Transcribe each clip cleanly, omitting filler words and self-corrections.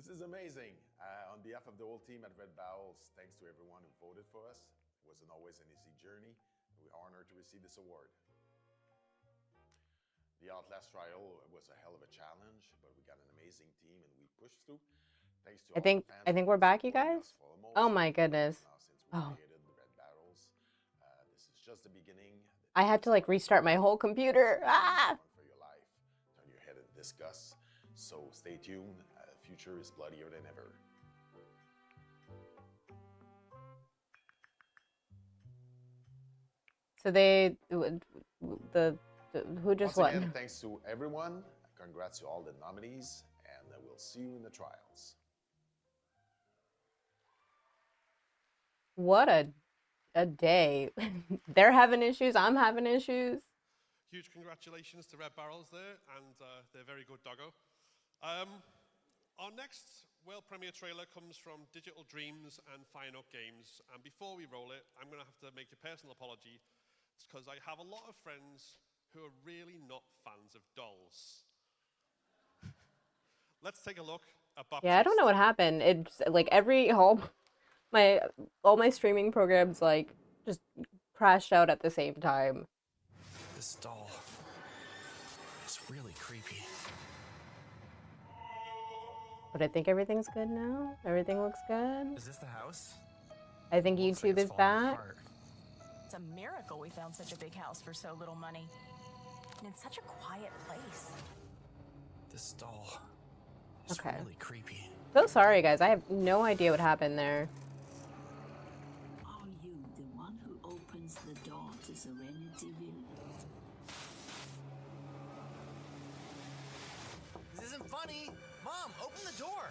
This is amazing. On behalf of the whole team at Red Bowels, thanks to everyone who voted for us. It wasn't always an easy journey. We're honored to receive this award. The Outlast trial was a hell of a challenge, but we got an amazing team and we pushed through. Thanks to I all the think fans I think who we're back, you supporting guys. us for Oh almost my 4 goodness. years now since we Oh, created the Red Battles. This is just the beginning. I had to like restart my whole computer. Ah! Run for your life. Turn your head and discuss. So stay tuned. The future is bloodier than ever. So the who just Once won? again, thanks to everyone. Congrats to all the nominees, and we'll see you in the trials. What a day. They're having issues. I'm having issues. Huge congratulations to Red Barrels there, and their very good doggo. Our next world premiere trailer comes from Digital Dreams and Fine Oak Games, and before we roll it, I'm going to have to make a personal apology. It's because I have a lot of friends who are really not fans of dolls. Let's take a look at Baptiste. Yeah, I don't know what happened. It's like all my streaming programs like just crashed out at the same time. This doll is really creepy. But I think everything's good now. Everything looks good. Is this the house? I think Looks like YouTube it's is falling back. apart. It's a miracle we found such a big house for so little money. And it's such a quiet place. This doll is Okay. really creepy. So sorry, guys. I have no idea what happened there. Are you the one who opens the door to Serenityville? This isn't funny! Mom, open the door!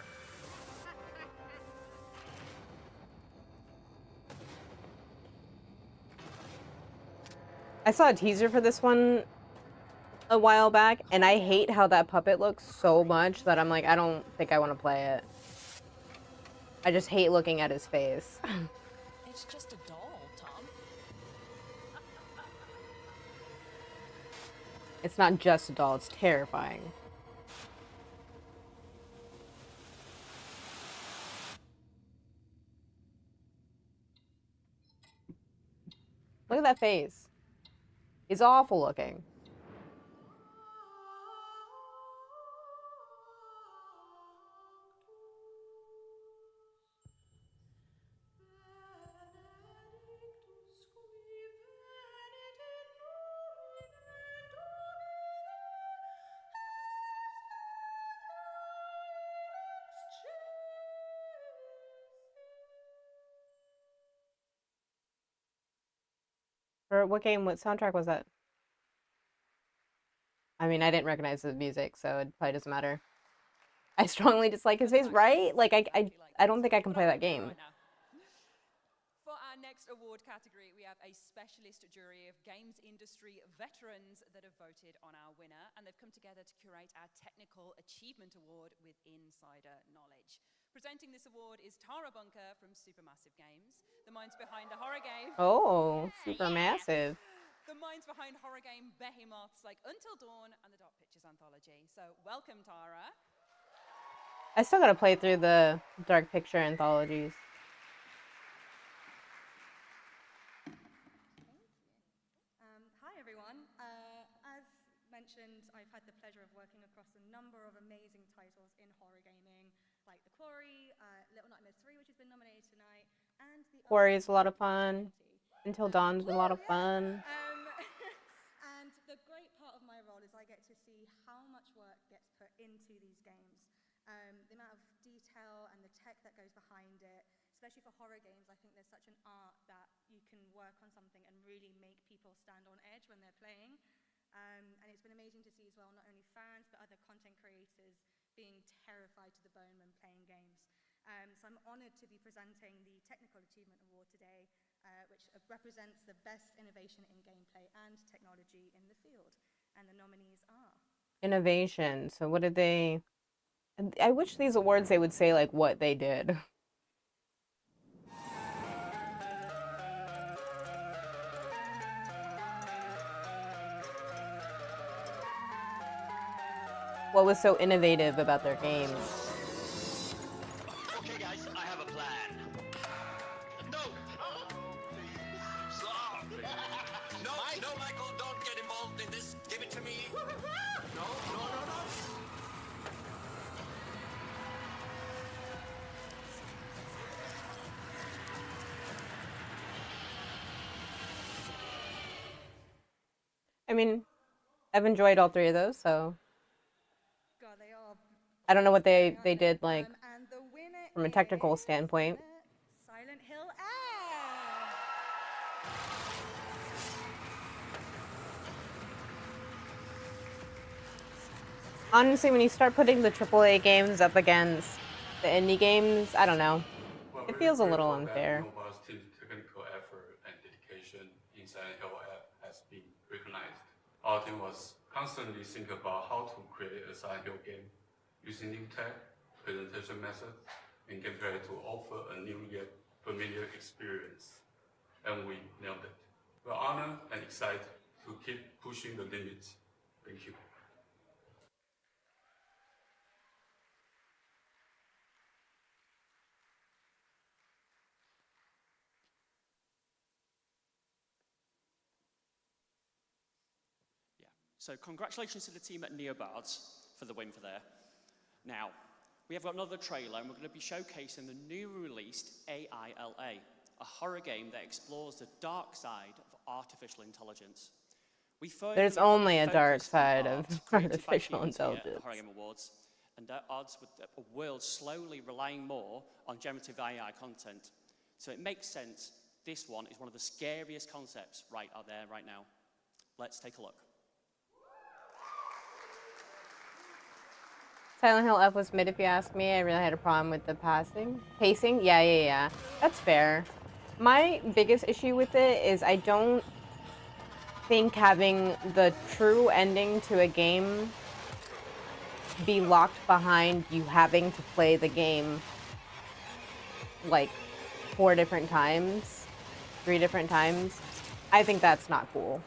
I saw a teaser for this one a while back, and I hate how that puppet looks so much that I'm like, I don't think I want to play it. I just hate looking at his face. It's just a doll, Tom. It's not just a doll, it's terrifying. Look at that face. It's awful looking. For what game, what soundtrack was that? I mean, I didn't recognize the music, so it probably doesn't matter. I strongly dislike his face, right? Like, I don't think I can play that game. For our next award category, we have a specialist jury of games industry veterans that have voted on our winner, and they've come together to curate our Technical Achievement Award with insider knowledge. Presenting this award is Tara Bunker from Supermassive Games, the minds behind the horror game. Oh, Supermassive. The minds behind horror game behemoths like Until Dawn and the Dark Pictures anthology. So welcome, Tara. I still gotta play through the Dark Picture anthologies. Hi everyone. As mentioned, I've had the pleasure of working across a number of amazing titles in horror gaming, like The Quarry, Little Nightmares 3, which has been nominated tonight, and the Quarry is a lot of fun. Until Dawn's a lot of fun. And the great part of my role is I get to see how much work gets put into these games. The amount of detail and the tech that goes behind it, especially for horror games. I think there's such an art that you can work on something and really make people stand on edge when they're playing. And it's been amazing to see as well, not only fans, but other content creators being terrified to the bone when playing games. So I'm honored to be presenting the Technical Achievement Award today, which represents the best innovation in gameplay and technology in the field. And the nominees are... Innovation. So what did they... I wish these awards they would say like what they did. What was so innovative about their games? mean, I've enjoyed all three of those, so God, they are. I don't know what they aren't they? did like And the winner from a technical is standpoint. Silent Hill F. Honestly, when you start putting the AAA games up against the indie games, I don't know. We're It very feels a little grateful that unfair. Nova's team's technical effort and dedication in Silent Hill app has been recognized. Our team was constantly thinking about how to create a Silent Hill game using new tech, presentation methods, and gameplay to offer a new yet familiar experience. And we nailed it. We're honored and excited to keep pushing the limits. Thank you. Yeah. So congratulations to the team at Neobards for the win for there. Now, we have got another trailer, and we're going to be showcasing the newly released AILA, a horror game that explores the dark side of artificial intelligence. There's only a dark side of created by artificial teams here at the intelligence. Horror Game Awards, and at odds with a world slowly relying more on generative AI content. So it makes sense this one is one of the scariest concepts right out there right now. Let's take a look. Silent Hill F was mid if you ask me. I really had a problem with the pacing. Yeah. That's fair. My biggest issue with it is I don't think having the true ending to a game be locked behind you having to play the game like 4 different times, 3 different times. I think that's not cool.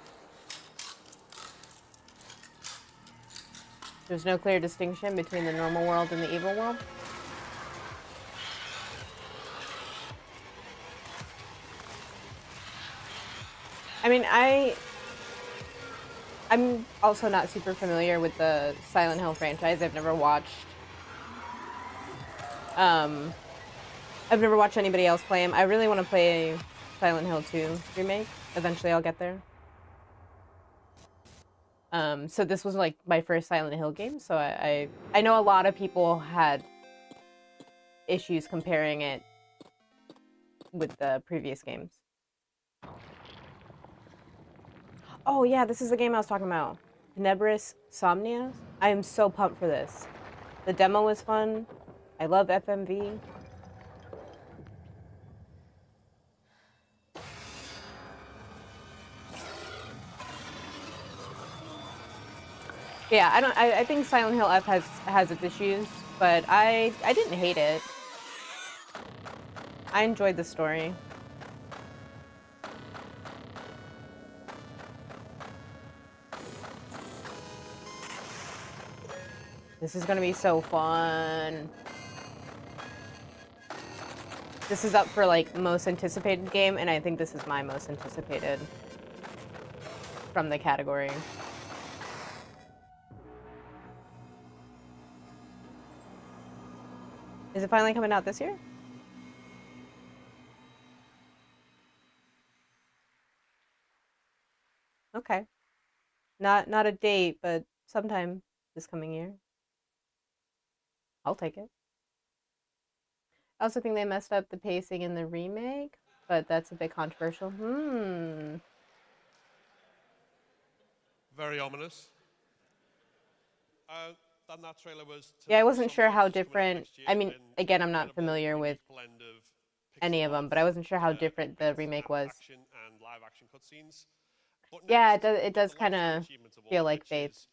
There's no clear distinction between the normal world and the evil world. I mean, I'm also not super familiar with the Silent Hill franchise. I've never watched anybody else play them. I really want to play Silent Hill 2 remake. Eventually I'll get there. So this was like my first Silent Hill game, so I know a lot of people had issues comparing it with the previous games. Oh yeah, this is the game I was talking about. Tenebris Somnia. I am so pumped for this. The demo was fun. I love FMV. Yeah, I think Silent Hill F has its issues, but I didn't hate it. I enjoyed the story. This is gonna be so fun. This is up for like most anticipated game, and I think this is my most anticipated from the category. Is it finally coming out this year? Okay. Not a date, but sometime this coming year. I'll take it. I also think they messed up the pacing in the remake, but that's a bit controversial. Very ominous. And that trailer was Yeah, I wasn't sure how different. I mean, again, I'm not familiar with any of them, but I wasn't sure how different the remake was. Yeah, it does kind of feel like Faith.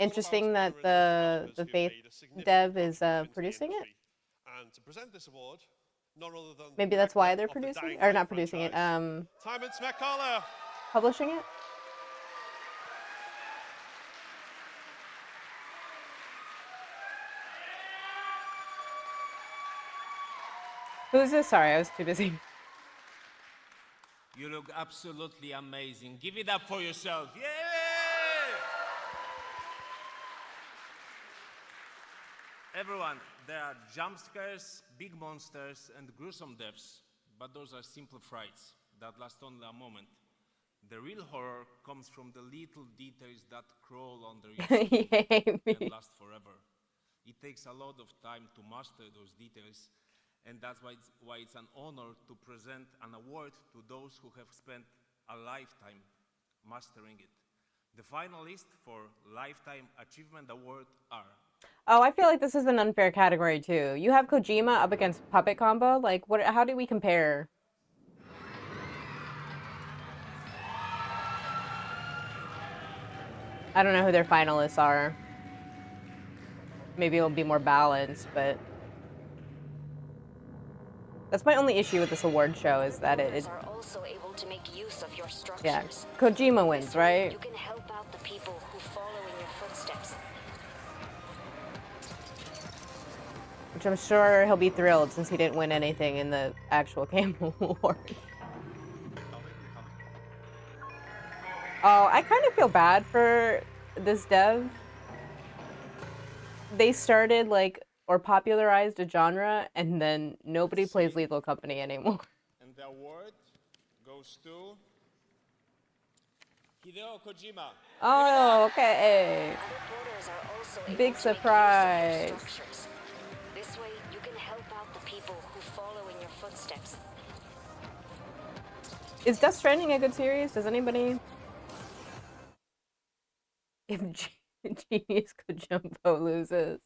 Interesting that the Faith dev is producing it. And to present this award, none other than Maybe that's why they're producing or not producing it. Timon Smekala. Publishing it. Who's this? Sorry, I was too busy. You look absolutely amazing. Give it up for yourself. Yeah! Everyone, there are jump scares, big monsters, and gruesome deaths, but those are simple frights that last only a moment. The real horror comes from the little details that crawl under your skin and last forever. It takes a lot of time to master those details, and that's why it's an honor to present an award to those who have spent a lifetime mastering it. The finalists for Lifetime Achievement Award are... Oh, I feel like this is an unfair category too. You have Kojima up against Puppet Combo. Like, what? How do we compare? I don't know who their finalists are. Maybe it'll be more balanced, but that's my only issue with this award show is that it are also able to make use of your structures. yeah, Kojima wins, right? You can help out the people who follow in your footsteps. Which I'm sure he'll be thrilled since he didn't win anything in the actual Game Award. Oh, I kind of feel bad for this dev. They started like or popularized a genre and then nobody plays Lethal Company anymore. And the award goes to Hideo Kojima. Oh, okay. Big surprise. This way you can help out the people who follow in your footsteps. Is Death Stranding a good series? Does anybody? If Genius Kojumbo loses.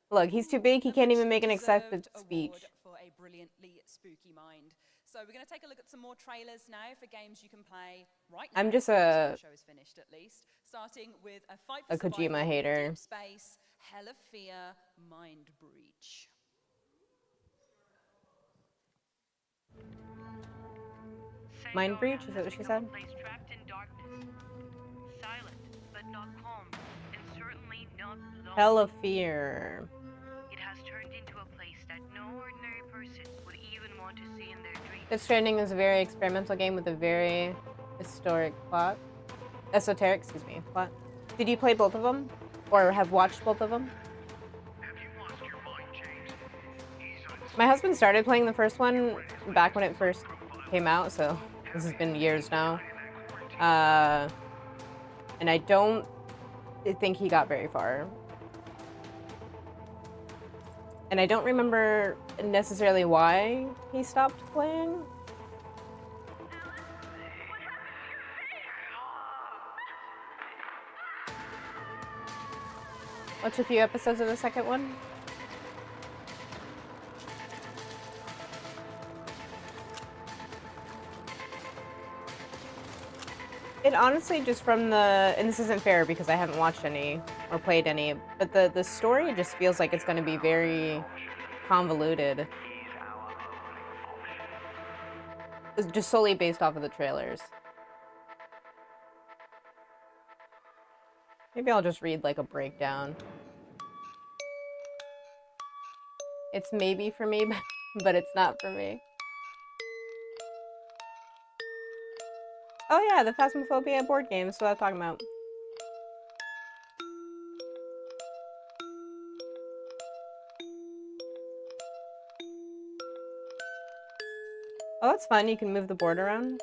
Look, he's too big, he can't even make an acceptance speech. For a brilliantly spooky mind. So we're going to take a look at some more trailers now for games you can play right now. I'm just a show is finished at least. Starting with a fight for Kojima survival, hater. Deep Space, Hell of Fear, Mind Breach. Mind Breach, is that what she said? Trapped in darkness, silent but not calm, and certainly not lonely. Hell of Fear. It has turned into a place that no ordinary person would even want to see in their dreams. Death Stranding is a very experimental game with a very historic plot. Esoteric, excuse me, plot. Did you play both of them? Or have watched both of them? My husband started playing the first one back when it first came out, so this has been years now. And I don't think he got very far. And I don't remember necessarily why he stopped playing. Watch a few episodes of the second one. It honestly just from the, and this isn't fair because I haven't watched any or played any, but the story just feels like it's going to be very convoluted. It's just solely based off of the trailers. Maybe I'll just read like a breakdown. It's maybe for me, but it's not for me. Oh yeah, the Phasmophobia board game, that's what I'm talking about. Oh, that's fun, you can move the board around.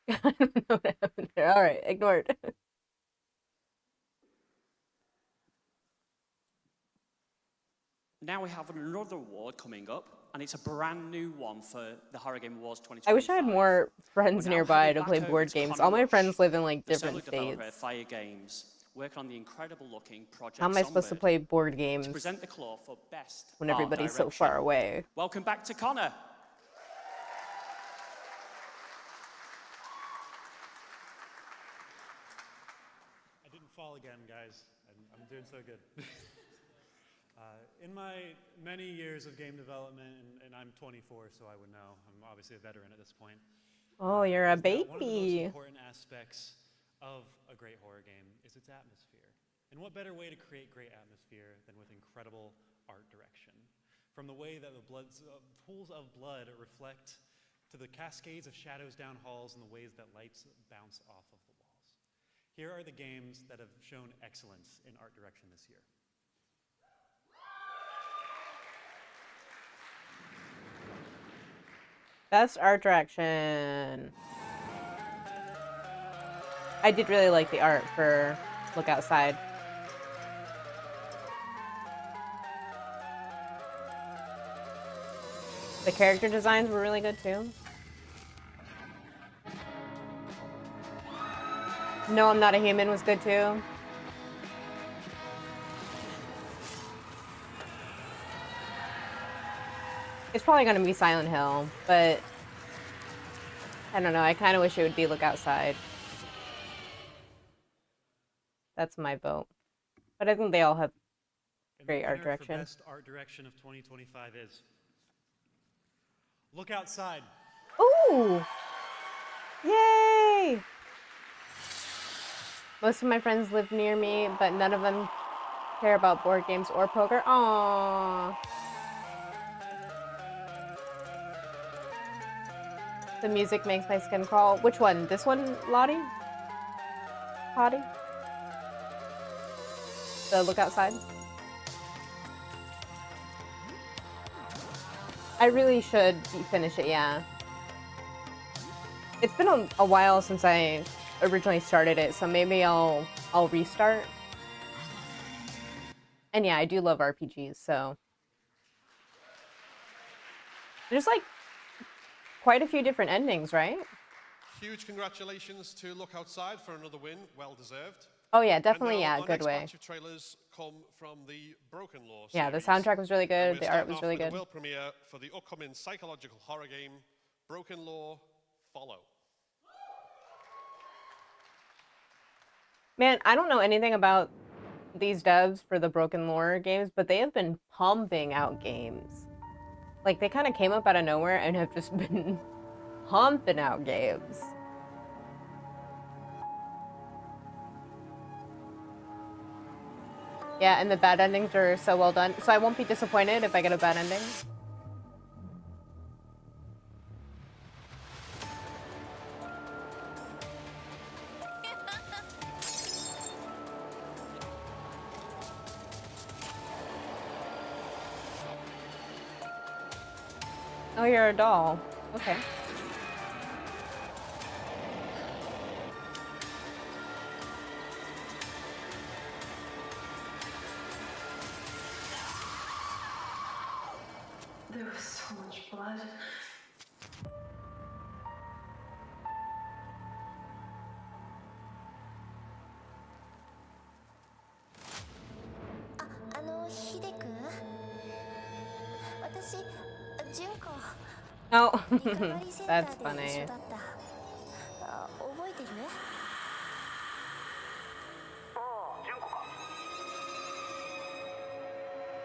I don't know what happened there. Alright, ignored. Now we have another award coming up, and it's a brand new one for the Horror Game Awards 2025. I wish I had more friends nearby to play board games. All my friends live in like different states. Fire Games, working on the incredible looking Project How am I supposed to play board games to present the claw for best when art everybody's so direction. far away? Welcome back to Connor. I didn't fall again, guys. I'm doing so good. In my many years of game development, and I'm 24, so I would know. I'm obviously a veteran at this point. Oh, you're a baby. One of the most important aspects of a great horror game is its atmosphere. And what better way to create great atmosphere than with incredible art direction? From the way that the pools of blood reflect to the cascades of shadows down halls and the ways that lights bounce off of the walls. Here are the games that have shown excellence in art direction this year. Best art direction. I did really like the art for Look Outside. The character designs were really good too. No, I'm Not a Human was good too. It's probably going to be Silent Hill, but I don't know. I kind of wish it would be Look Outside. That's my vote. But I think they all have great art direction. The best art direction of 2025 is Look Outside. Ooh! Yay! Most of my friends live near me, but none of them care about board games or poker. Aww. The music makes my skin crawl. Which one? This one, Lottie? Potty? The Look Outside? I really should finish it, yeah. It's been a while since I originally started it, so maybe I'll restart. And yeah, I do love RPGs, so there's like quite a few different endings, right? Huge congratulations to Look Outside for another win, well deserved. Oh yeah, definitely, and now yeah, our good next way. batch of trailers come from the Broken Law Yeah, the series. soundtrack was really good, And the we're art starting was off really with good. the world premiere for the upcoming psychological horror game, Broken Law Follow. Man, I don't know anything about these devs for the Broken Lore games, but they have been pumping out games. Like, they kind of came up out of nowhere and have just been pumping out games. Yeah, and the bad endings are so well done. So I won't be disappointed if I get a bad ending. Oh, you're a doll. Okay. There was so much blood. Oh, that's funny. Oh,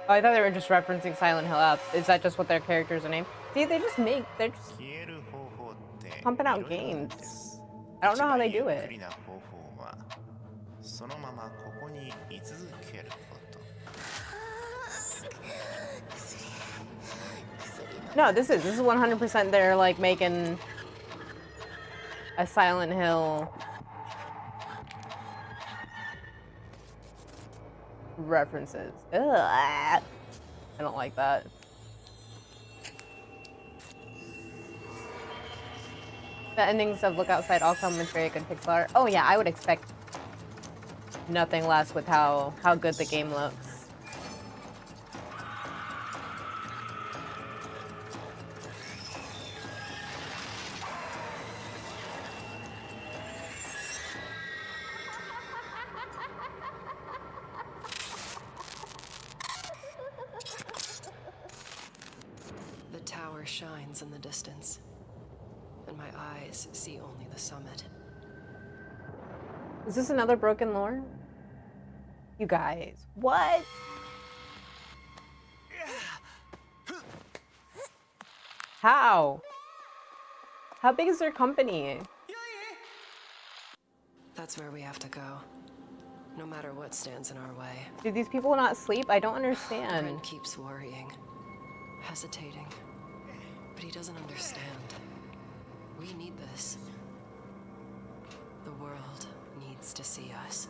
I thought they were just referencing Silent Hill Up. Is that just what their characters are named? See, they're just pumping out games. I don't know how they do it. No, this is 100% they're like making a Silent Hill references. Ugh, I don't like that. The endings of Look Outside all come with very good pixel art. Oh yeah, I would expect nothing less with how good the game looks. The tower shines in the distance, and my eyes see only the summit. Is this another Broken Lore? You guys, what? How? How big is their company? That's where we have to go, no matter what stands in our way. Do these people not sleep? I don't understand. Brent keeps worrying, hesitating, but he doesn't understand. We need this. The world needs to see us.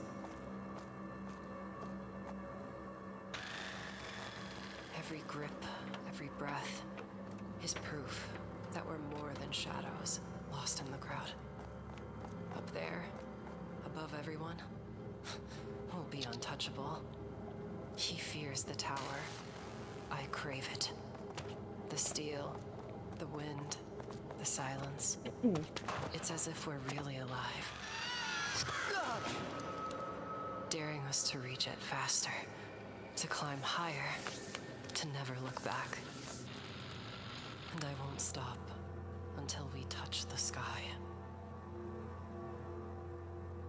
Every grip, every breath is proof that we're more than shadows lost in the crowd. Up there, above everyone, we'll be untouchable. He fears the tower. I crave it. The steel, the wind, the silence. It's as if we're really alive. Daring us to reach it faster, to climb higher, to never look back. And I won't stop until we touch the sky.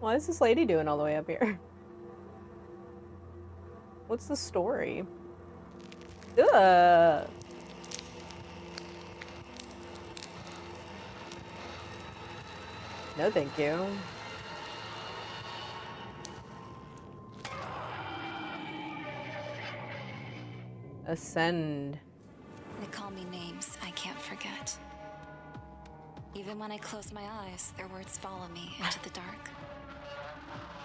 What is this lady doing all the way up here? What's the story? Ugh. No, thank you. Ascend. They call me names I can't forget. Even when I close my eyes, their words follow me into the dark.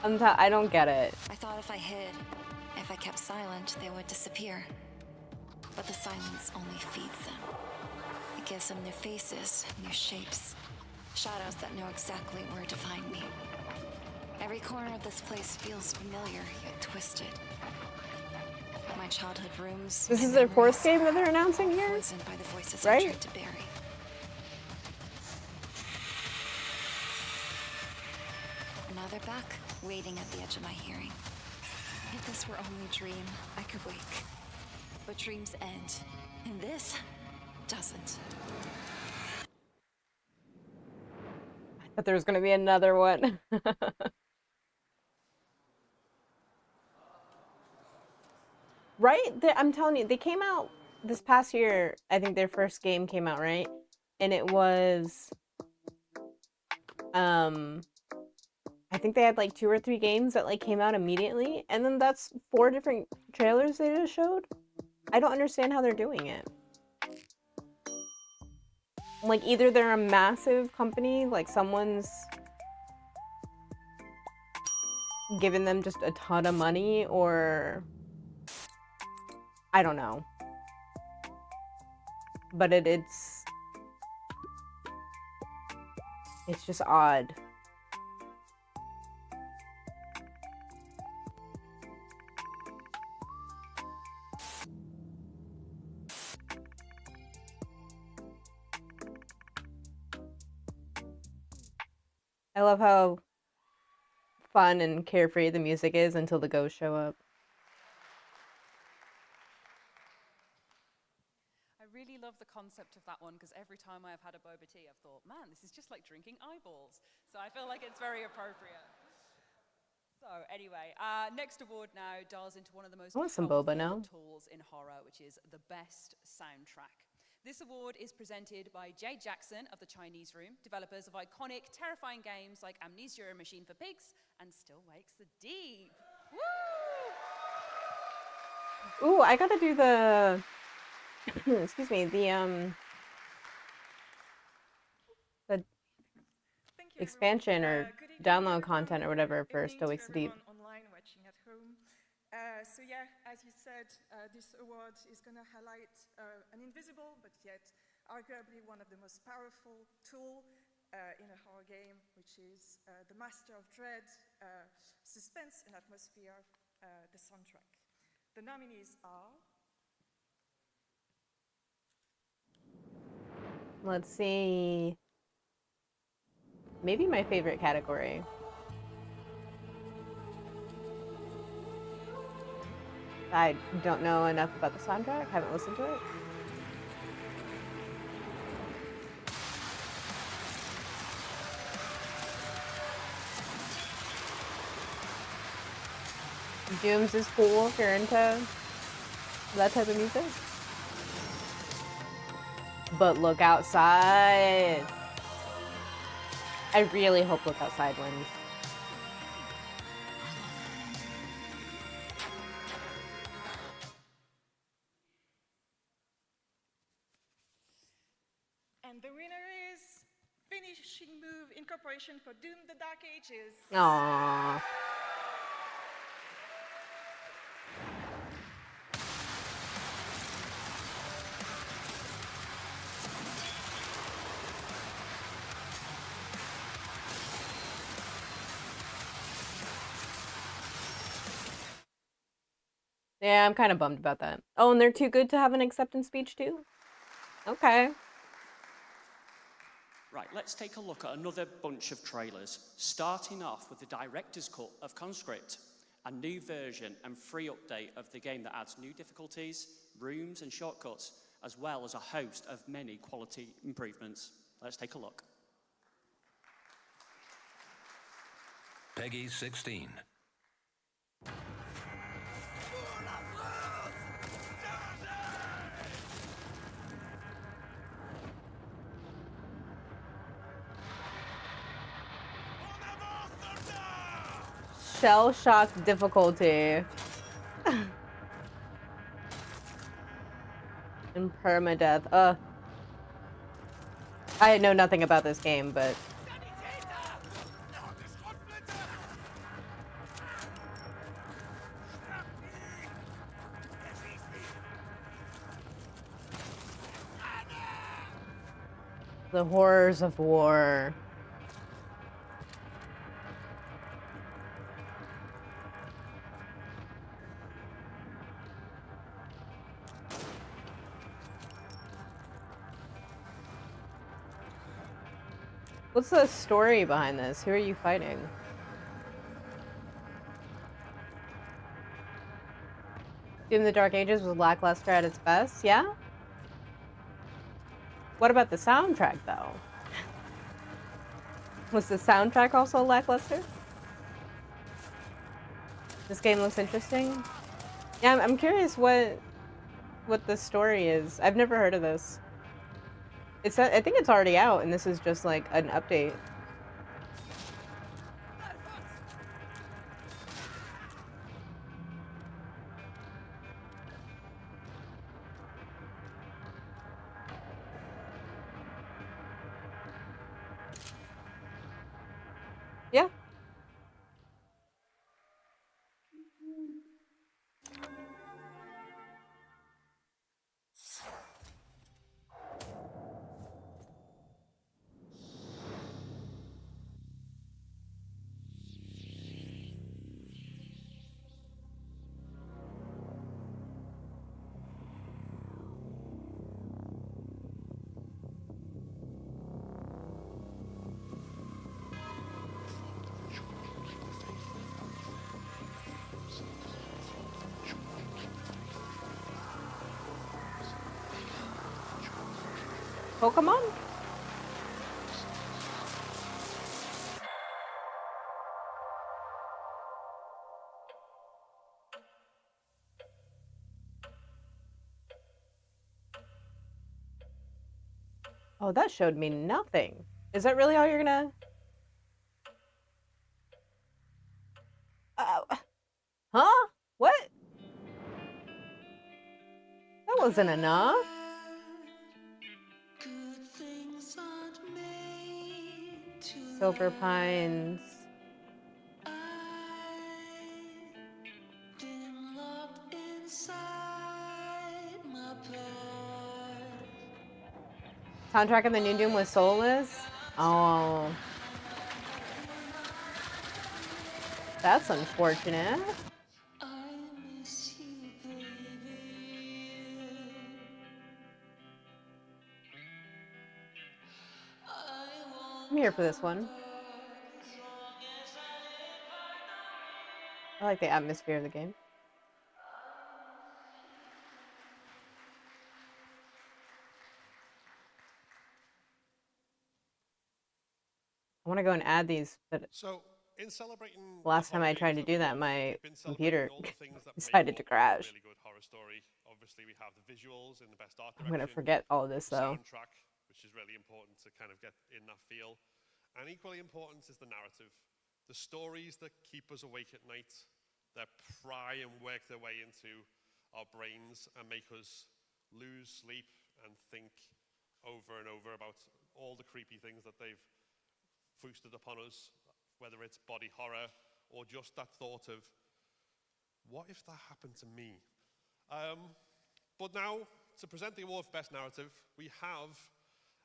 I don't get it. I thought if I hid, if I kept silent, they would disappear. But the silence only feeds them. It gives them new faces, new shapes. Shadows that know exactly where to find me. Every corner of this place feels familiar, yet twisted. My childhood rooms. This is their fourth game that they're announcing here? Poisoned by the voices right? I tried to bury. Now they're back, waiting at the edge of my hearing. If this were only a dream, I could wake. But dreams end, and this doesn't. I thought there was gonna be another one. Right? I'm telling you, they came out this past year. I think their first game came out, right? And it was, I think they had like 2 or 3 games that like came out immediately, and then that's 4 different trailers they just showed. I don't understand how they're doing it. Like either they're a massive company, like someone's giving them just a ton of money, or I don't know. But it's just odd. I love how fun and carefree the music is until the ghosts show up. I really love the concept of that one because every time I've had a boba tea, I've thought, man, this is just like drinking eyeballs. So I feel like it's very appropriate. So anyway, next award now dials into one of the most I want some boba powerful now. tools in horror, which is the best soundtrack. This award is presented by Jay Jackson of the Chinese Room, developers of iconic, terrifying games like Amnesia: A Machine for Pigs and Still Wakes the Deep. Woo! Ooh, I gotta do the excuse me, the expansion or download content or whatever for Still Wakes the Deep. Online watching at home. So yeah, as you said, this award is going to highlight an invisible but yet arguably one of the most powerful tool in a horror game, which is the master of dread, suspense and atmosphere, the soundtrack. The nominees are... Let's see. Maybe my favorite category. I don't know enough about the soundtrack, haven't listened to it. Dooms is cool if you're into that type of music. But Look Outside. I really hope Look Outside wins. And the winner is finishing move in preparation for Doom the Dark Ages. Aww. Yeah, I'm kind of bummed about that. Oh, and they're too good to have an acceptance speech too? Okay. Right, let's take a look at another bunch of trailers, starting off with the director's cut of Conscript, a new version and free update of the game that adds new difficulties, rooms and shortcuts, as well as a host of many quality improvements. Let's take a look. Peggy 16. Shell shock difficulty. And permadeath. I know nothing about this game, but the horrors of war. What's the story behind this? Who are you fighting? Doom the Dark Ages was lackluster at its best, yeah? What about the soundtrack, though? Was the soundtrack also lackluster? This game looks interesting. Yeah, I'm curious what the story is. I've never heard of this. I think it's already out, and this is just like an update. Yeah. Pokemon? Oh, that showed me nothing. Is that really all you're gonna... Huh? What? That wasn't enough. Silver Pines. Soundtrack of the new Doom was soulless? Oh. That's unfortunate. I'm here for this one. I like the atmosphere of the game. I want to go and add these, but So, in celebrating last time I tried to do that, my computer decided to crash. Really good horror story. Obviously, we have the visuals in the best art I'm gonna direction, forget all of this though. soundtrack, which is really important to kind of get in that feel, and equally important is the narrative, the stories that keep us awake at night, that pry and work their way into our brains and make us lose sleep and think over and over about all the creepy things that they've foisted upon us, whether it's body horror or just that thought of, what if that happened to me? But now, to present the award for Best Narrative, we have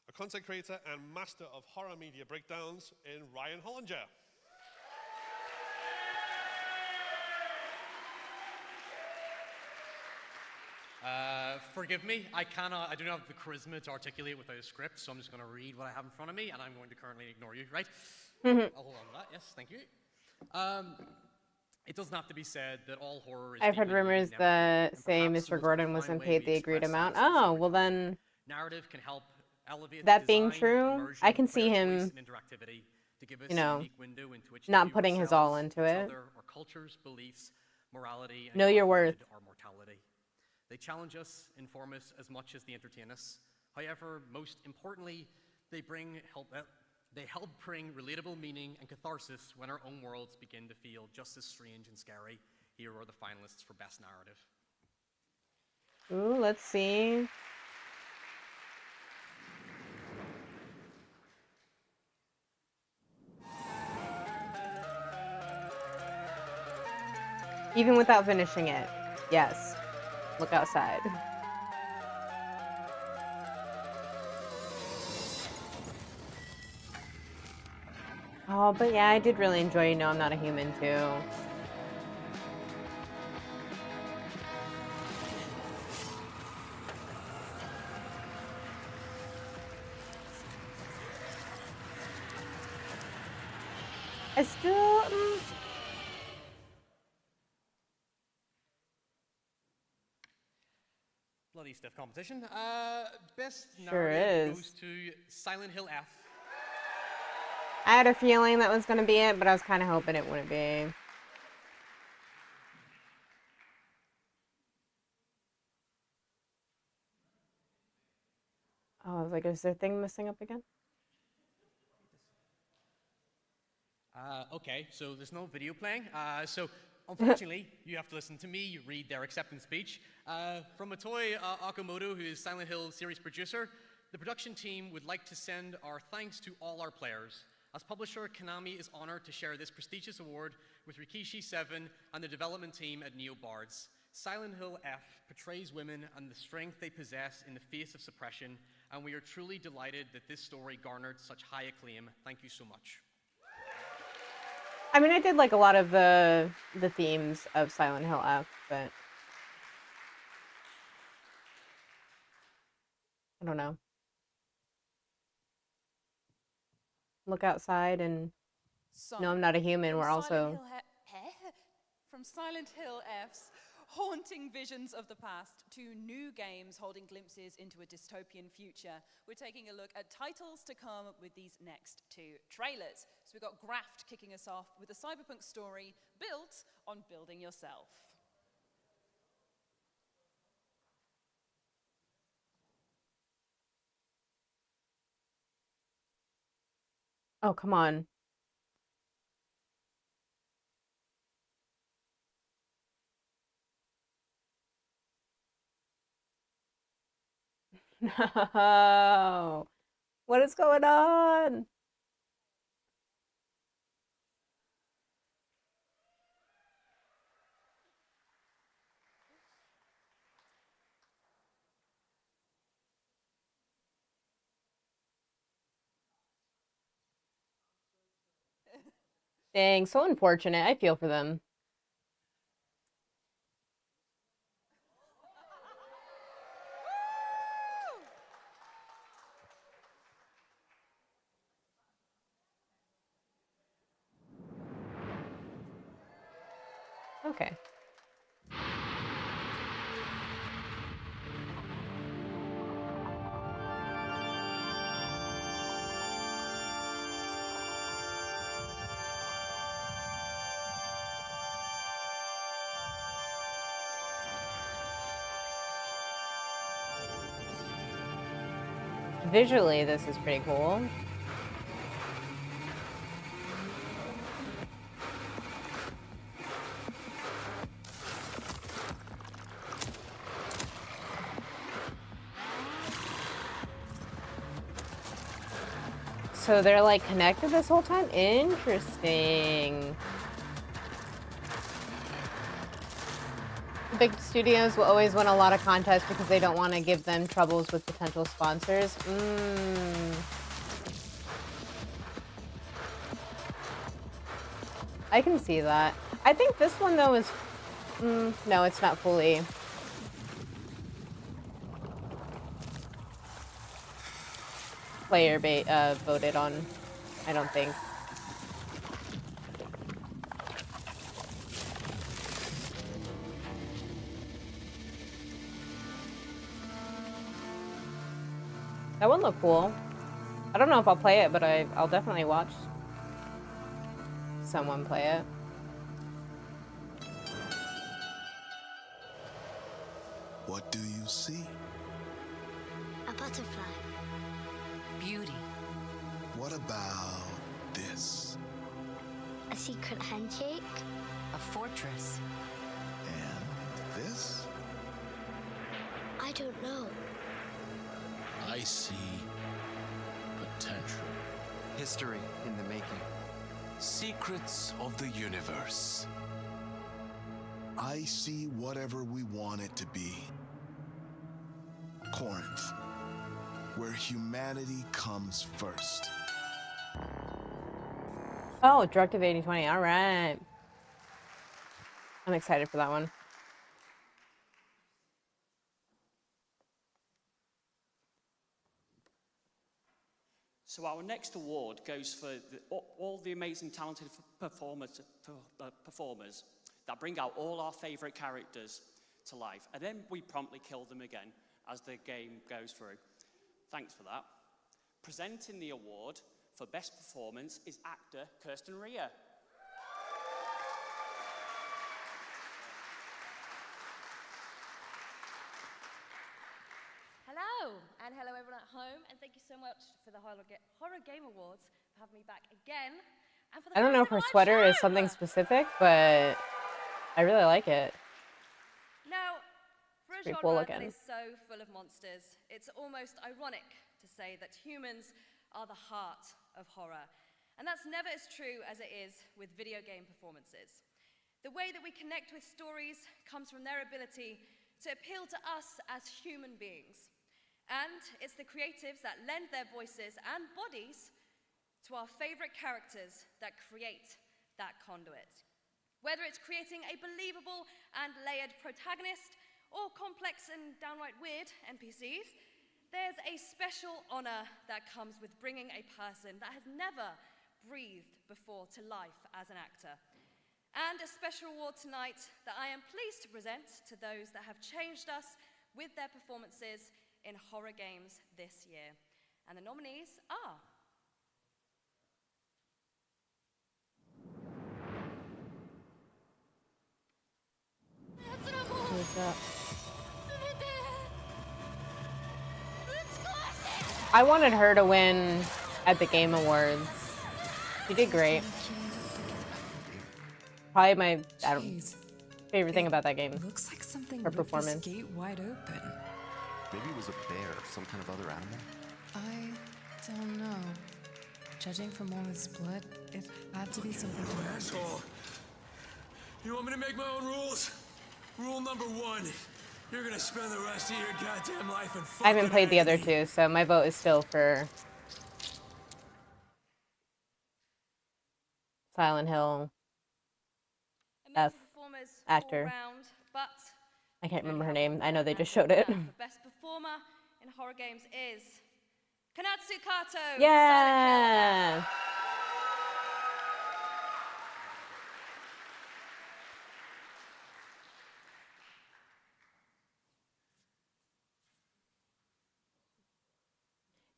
a content creator and master of horror media breakdowns in Ryan Hollinger. Forgive me, I do not have the charisma to articulate without a script, so I'm just going to read what I have in front of me, and I'm going to currently ignore you, right? I'll hold on to that, yes, thank you. It doesn't have to be said that all horror is... I've heard rumors that say Mr. Gordon wasn't paid the agreed amount. Oh, well then... Narrative can help elevate that being design, true, immersion, I can see player choice, him, and interactivity to give us you a know, unique window into which to not view putting his all ourselves, into each it. other, our cultures, beliefs, morality, and Know your God worth. forbid, our mortality. They challenge us, inform us as much as they entertain us. However, most importantly, they help bring relatable meaning and catharsis when our own worlds begin to feel just as strange and scary. Here are the finalists for Best Narrative. Ooh, let's see. Even without finishing it, yes. Look outside. Oh, but yeah, I did really enjoy No, I'm Not a Human too. I still... Bloody stiff competition. Best Sure Narrative is. goes to Silent Hill F. I had a feeling that was going to be it, but I was kind of hoping it wouldn't be. Oh, I was like, is their thing messing up again? Okay, so there's no video playing. So unfortunately, you have to listen to me read their acceptance speech. From Motoi Okamoto, who is Silent Hill series producer, the production team would like to send our thanks to all our players. As publisher, Konami is honored to share this prestigious award with Rikishi 7 and the development team at NeoBards. Silent Hill F portrays women and the strength they possess in the face of suppression, and we are truly delighted that this story garnered such high acclaim. Thank you so much. I mean, I did like a lot of the themes of Silent Hill F, but I don't know. Look outside and No, I'm Not a Human. We're also... From Silent Hill F's haunting visions of the past to new games holding glimpses into a dystopian future, we're taking a look at titles to come with these next two trailers. So we've got Graft kicking us off with a cyberpunk story built on building yourself. Oh, come on. No. What is going on? Dang, so unfortunate. I feel for them. Okay. Visually, this is pretty cool. So they're like connected this whole time? Interesting. Big studios will always win a lot of contests because they don't want to give them troubles with potential sponsors. I can see that. I think this one though is, no, it's not fully. Player voted on, I don't think. That one looked cool. I don't know if I'll play it, but I'll definitely watch someone play it. What do you see? A butterfly. Beauty. What about this? A secret handshake. A fortress. And this? I don't know. I see potential. History in the making. Secrets of the universe. I see whatever we want it to be. Corinth, where humanity comes first. Oh, Directive 8020. All right. I'm excited for that one. So our next award goes for all the amazing, talented performers that bring out all our favorite characters to life. And then we promptly kill them again as the game goes through. Thanks for that. Presenting the award for best performance is actor Kirsten Ria. Hello, and hello everyone at home, and thank you so much for the Horror Game Awards for having me back again. And for the I don't know if her sweater is something specific, but I really like it. Now, for a Pretty genre cool that looking. is so full of monsters, it's almost ironic to say that humans are the heart of horror. And that's never as true as it is with video game performances. The way that we connect with stories comes from their ability to appeal to us as human beings. And it's the creatives that lend their voices and bodies to our favorite characters that create that conduit. Whether it's creating a believable and layered protagonist or complex and downright weird NPCs, there's a special honor that comes with bringing a person that has never breathed before to life as an actor. And a special award tonight that I am pleased to present to those that have changed us with their performances in horror games this year. And the nominees are... Who's that? I wanted her to win at the Game Awards. She did great. Probably my favorite thing about that game. Looks like something her ripped this performance. gate wide open. Maybe it was a bear, some kind of other animal. I don't know. Judging from all this blood, it had to be something to Asshole. You want me to make my own rules? Rule number 1. You're gonna spend the rest of your goddamn life in I haven't played the other two, so my vote is still for Silent Hill F actor. Round, but I can't remember her name. I know they just showed it. the best performer in horror games is Kanatsu Kato. Yeah.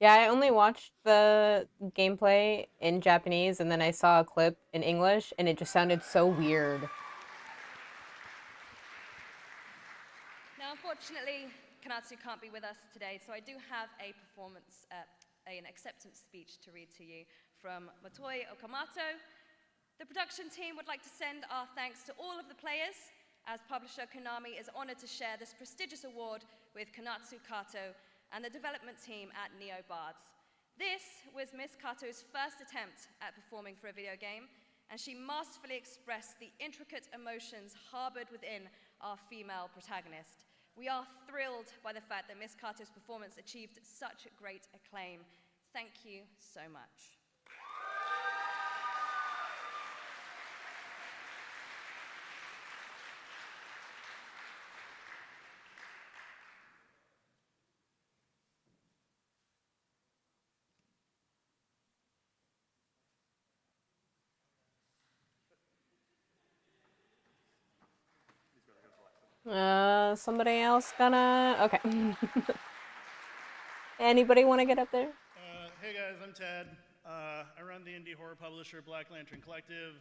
Yeah, I only watched the gameplay in Japanese and then I saw a clip in English and it just sounded so weird. Now, unfortunately, Kanatsu can't be with us today, so I do have a performance, an acceptance speech to read to you from Motoi Okamoto. The production team would like to send our thanks to all of the players, as publisher Konami is honored to share this prestigious award with Kanatsu Kato and the development team at NeoBards. This was Miss Kato's first attempt at performing for a video game, and she masterfully expressed the intricate emotions harbored within our female protagonist. We are thrilled by the fact that Miss Kato's performance achieved such great acclaim. Thank you so much. Somebody else gonna... Okay. Anybody want to get up there? Hey guys, I'm Ted. I run the indie horror publisher Black Lantern Collective.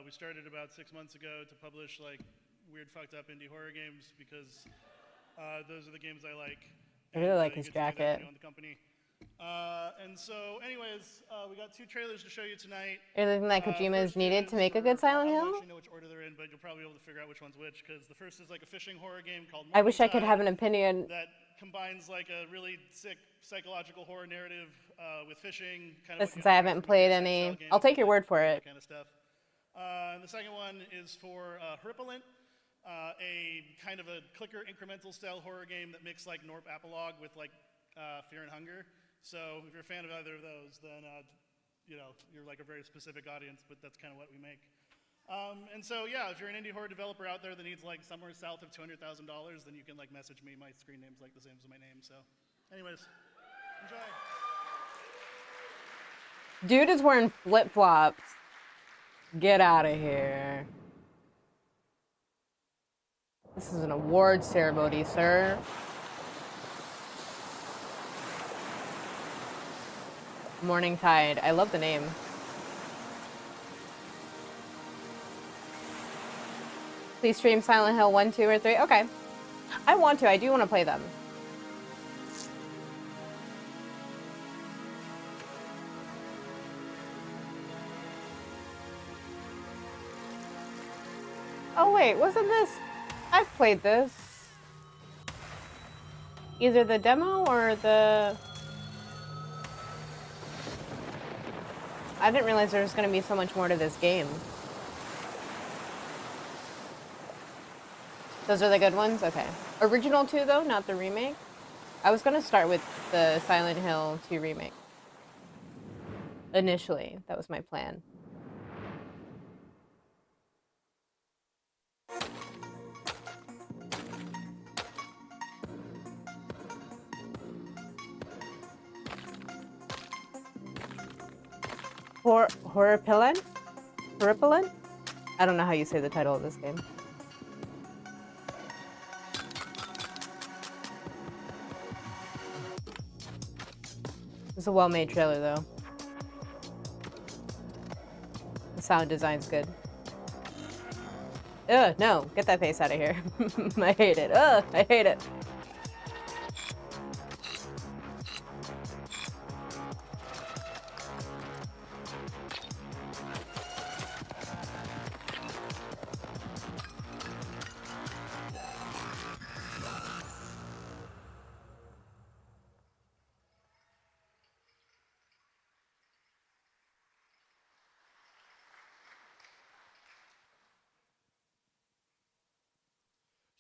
We started about 6 months ago to publish like weird fucked up indie horror games because those are the games I like. I really like his jacket. On the company. And so anyways, we got 2 trailers to show you tonight. Everything that Kojima is needed to make a good Silent Hill? I don't actually know which order they're in, but you'll probably be able to figure out which one's which, because the first is like a fishing horror game called I wish I could have an opinion. that combines like a really sick psychological horror narrative with fishing. Kind of Since I haven't played any, I'll take your word for it. Kind of stuff. And the second one is for Horripilent, a kind of a clicker incremental style horror game that mixed like Norp Apolog with like Fear and Hunger. So if you're a fan of either of those, then you know, you're like a very specific audience, but that's kind of what we make. And so yeah, if you're an indie horror developer out there that needs like somewhere south of $200,000, then you can like message me. My screen name's like the same as my name. So, anyways, enjoy. Dude is wearing flip-flops. Get out of here. This is an award ceremony, sir. Morning Tide. I love the name. Please stream Silent Hill 1, 2, or 3. Okay. I want to. I do want to play them. Oh wait, wasn't this... I've played this. Either the demo or the... I didn't realize there was going to be so much more to this game. Those are the good ones? Okay. Original 2 though, not the remake? I was going to start with the Silent Hill 2 remake. Initially, that was my plan. Horripilent? Horripilent? I don't know how you say the title of this game. It's a well-made trailer, though. The sound design's good. Ugh, no. Get that face out of here. I hate it. Ugh, I hate it.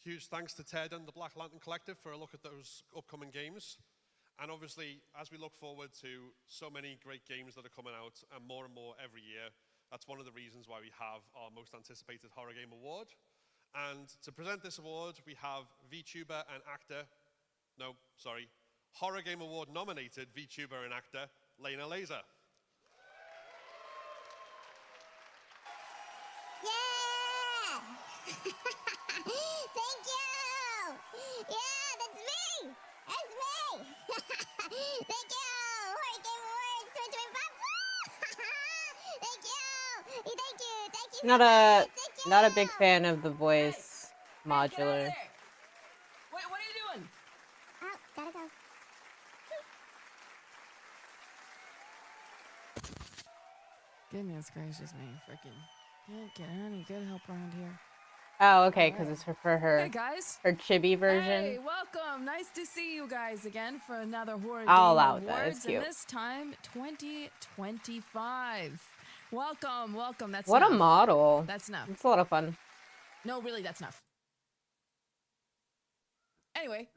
Huge thanks to Ted and the Black Lantern Collective for a look at those upcoming games. And obviously, as we look forward to so many great games that are coming out, and more every year, that's one of the reasons why we have our most anticipated Horror Game Award. And to present this award, we have VTuber and actor, no, sorry, Horror Game Award nominated VTuber and actor, Lena Laser. Thank you! Yeah, that's me! That's me! Thank you! Horror Game Awards 2025! Thank you! Thank you! Thank you! Not a big fan of the voice modular. Wait, what are you doing? Oh, gotta go. Goodness gracious me, freaking can't get any good help around here. Oh, okay, because it's for her. Hey guys. Her chibi version. Hey, welcome. Nice to see you guys again for another Horror I'll Game allow it. That. It's Awards, cute. and this time 2025. Welcome, welcome. That's What enough. a model. That's enough. It's a lot of fun. No, really, that's enough. Anyway,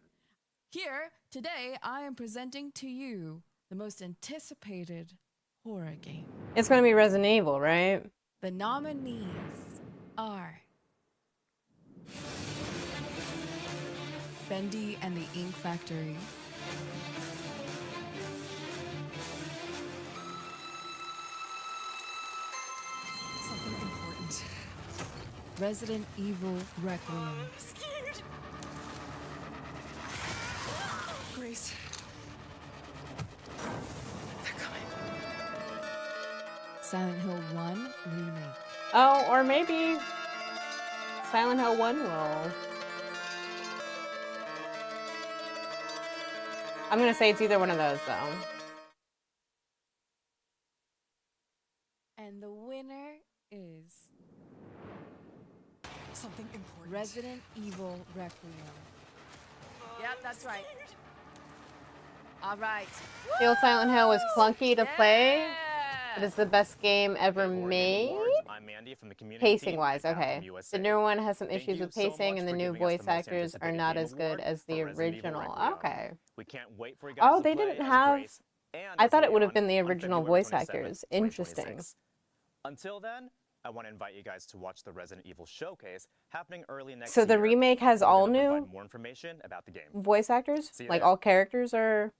here today I am presenting to you the most anticipated horror game. It's gonna be Resident Evil, right? The nominees are Bendy and the Ink Factory, something important, Resident Evil Requiem, Grace, they're coming, Silent Hill 1 Remake. Oh, or maybe Silent Hill 1 will. I'm gonna say it's either one of those, though. And the winner is Something important. Resident Evil Requiem. Yep, that's right. All right. The old Silent Hill was clunky to play, but it's the best game ever made. I'm Mandy from the community Pacing-wise, okay. The newer one has some issues with pacing, and the new voice actors are not as good as the original. Okay. We can't wait for you guys Oh, to they play didn't as have... Grace and I as thought it would Leon have been the on original February voice 27th, actors. 2026. Interesting. Until then, I want to invite you guys to watch the Resident Evil showcase happening early next So year. the remake has We're all gonna new provide more information about the game. voice actors? See you Like there. all characters are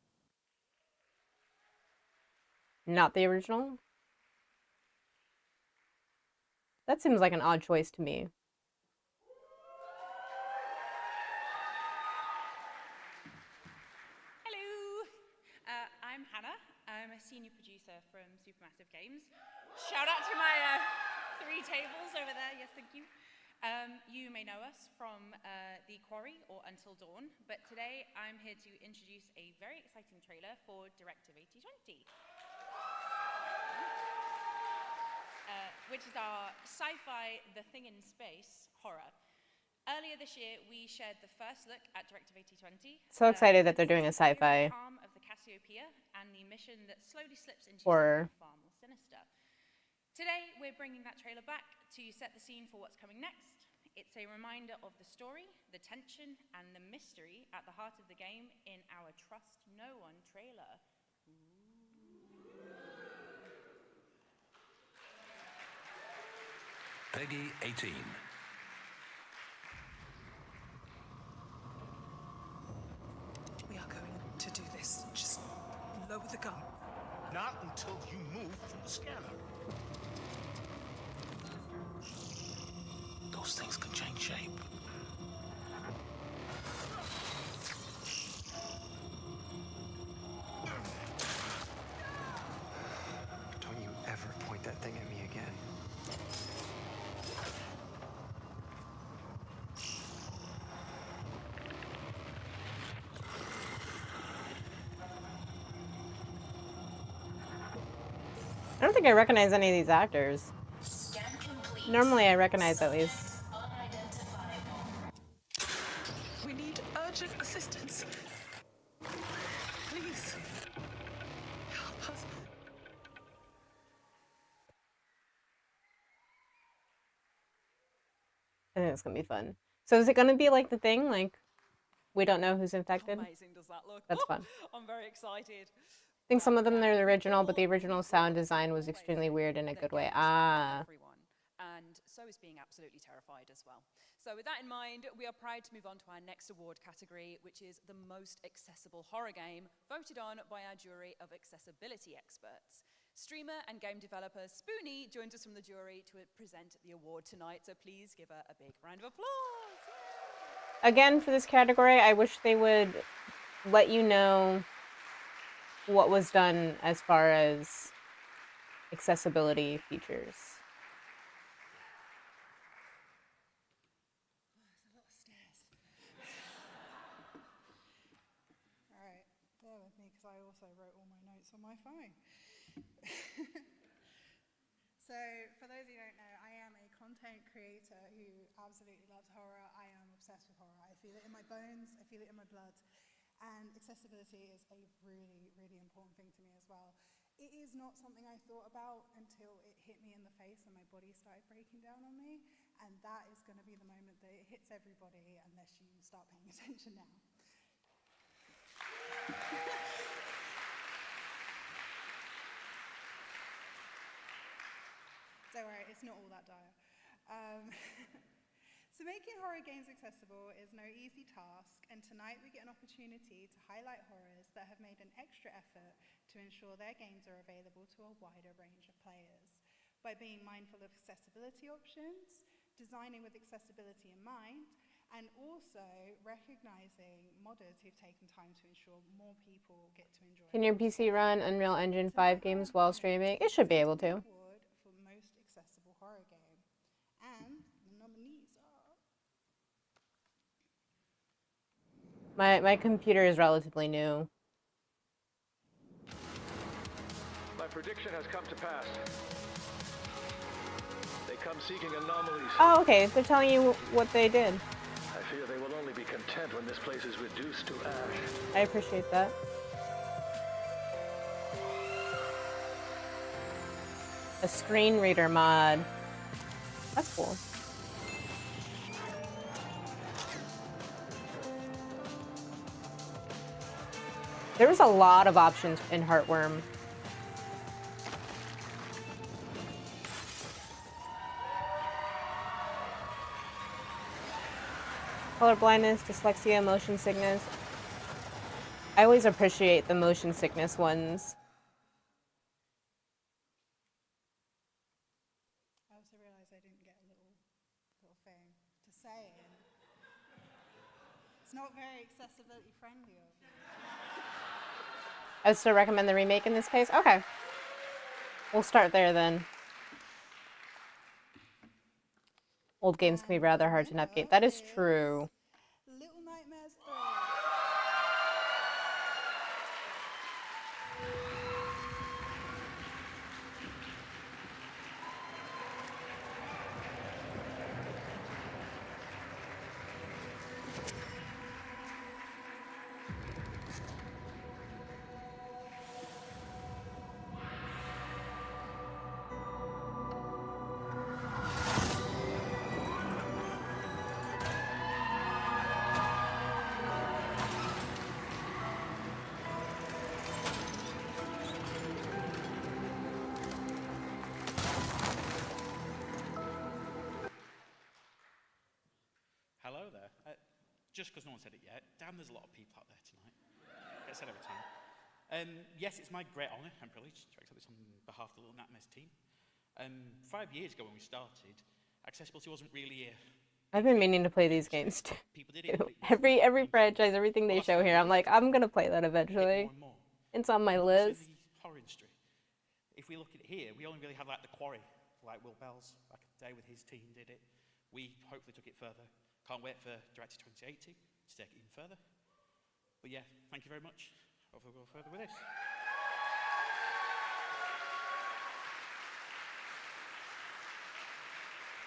not the original? That seems like an odd choice to me. Hello, I'm Hannah. I'm a senior producer from Supermassive Games. Shout out to my 3 tables over there. Yes, thank you. You may know us from The Quarry or Until Dawn, but today I'm here to introduce a very exciting trailer for Directive 8020. Which is our sci-fi The Thing in Space horror. Earlier this year, we shared the first look at Directive 8020. So excited that they're doing a sci-fi Arm of the Cassiopeia and the mission that slowly slips into horror. something far more sinister. Today, we're bringing that trailer back to set the scene for what's coming next. It's a reminder of the story, the tension, and the mystery at the heart of the game in our Trust No One trailer. Peggy 18. We are going to do this. Just lower the gun. Not until you move from the scanner. Those things can change shape. Don't you ever point that thing at me again. I don't think I recognize any of these actors. Normally I recognize at least. We need urgent assistance. Please. Help us. I think it's gonna be fun. So is it gonna be like The Thing? Like, we don't know who's infected? How amazing does that look? That's fun. I'm very excited. I think some of them are the original, but the original sound design was extremely weird in a good way. Ah. And so is being absolutely terrified as well. So with that in mind, we are proud to move on to our next award category, which is the most accessible horror game, voted on by our jury of accessibility experts. Streamer and game developer Spoonie joins us from the jury to present the award tonight, so please give her a big round of applause. Again, for this category, I wish they would let you know what was done as far as accessibility features. All right, bear with me because I also wrote all my notes on my phone. So, for those who don't know, I am a content creator who absolutely loves horror. I am obsessed with horror. I feel it in my bones, I feel it in my blood. And accessibility is a really, really important thing to me as well. It is not something I thought about until it hit me in the face and my body started breaking down on me. And that is going to be the moment that it hits everybody unless you start paying attention now. Don't worry, it's not all that dire. So making horror games accessible is no easy task, and tonight we get an opportunity to highlight horrors that have made an extra effort to ensure their games are available to a wider range of players. By being mindful of accessibility options, designing with accessibility in mind, and also recognizing modders who've taken time to ensure more people get to enjoy. Can your PC run Unreal Engine 5 games while streaming? It should be able to. Award for most accessible horror game, and the nominees are. My computer is relatively new. My prediction has come to pass. They come seeking anomalies. Oh, okay. They're telling you what they did. I fear they will only be content when this place is reduced to ash. I appreciate that. A screen reader mod. That's cool. There was a lot of options in Heartworm. Color blindness, dyslexia, motion sickness. I always appreciate the motion sickness ones. I also realized I didn't get a little thing to say in. It's not very accessibility friendly of you. I would still recommend the remake in this case? Okay. We'll start there then. Old games can be rather hard to navigate. That is true. Little Nightmares 3. Hello there. Just because no one said it yet, damn, there's a lot of people out there tonight. I said every time. Yes, it's my great honour and privilege to accept this on behalf of the Little Nightmares team. 5 years ago when we started, accessibility wasn't really a... I've been meaning to play these games too. Every franchise, everything they show here, I'm like, I'm gonna play that eventually. It's on my list. Horror industry. If we look at it here, we only really had like the Quarry, like Will Bell's back in the day with his team did it. We hopefully took it further. Can't wait for Director 2080 to take it even further. But yeah, thank you very much. Hopefully we'll go further with this.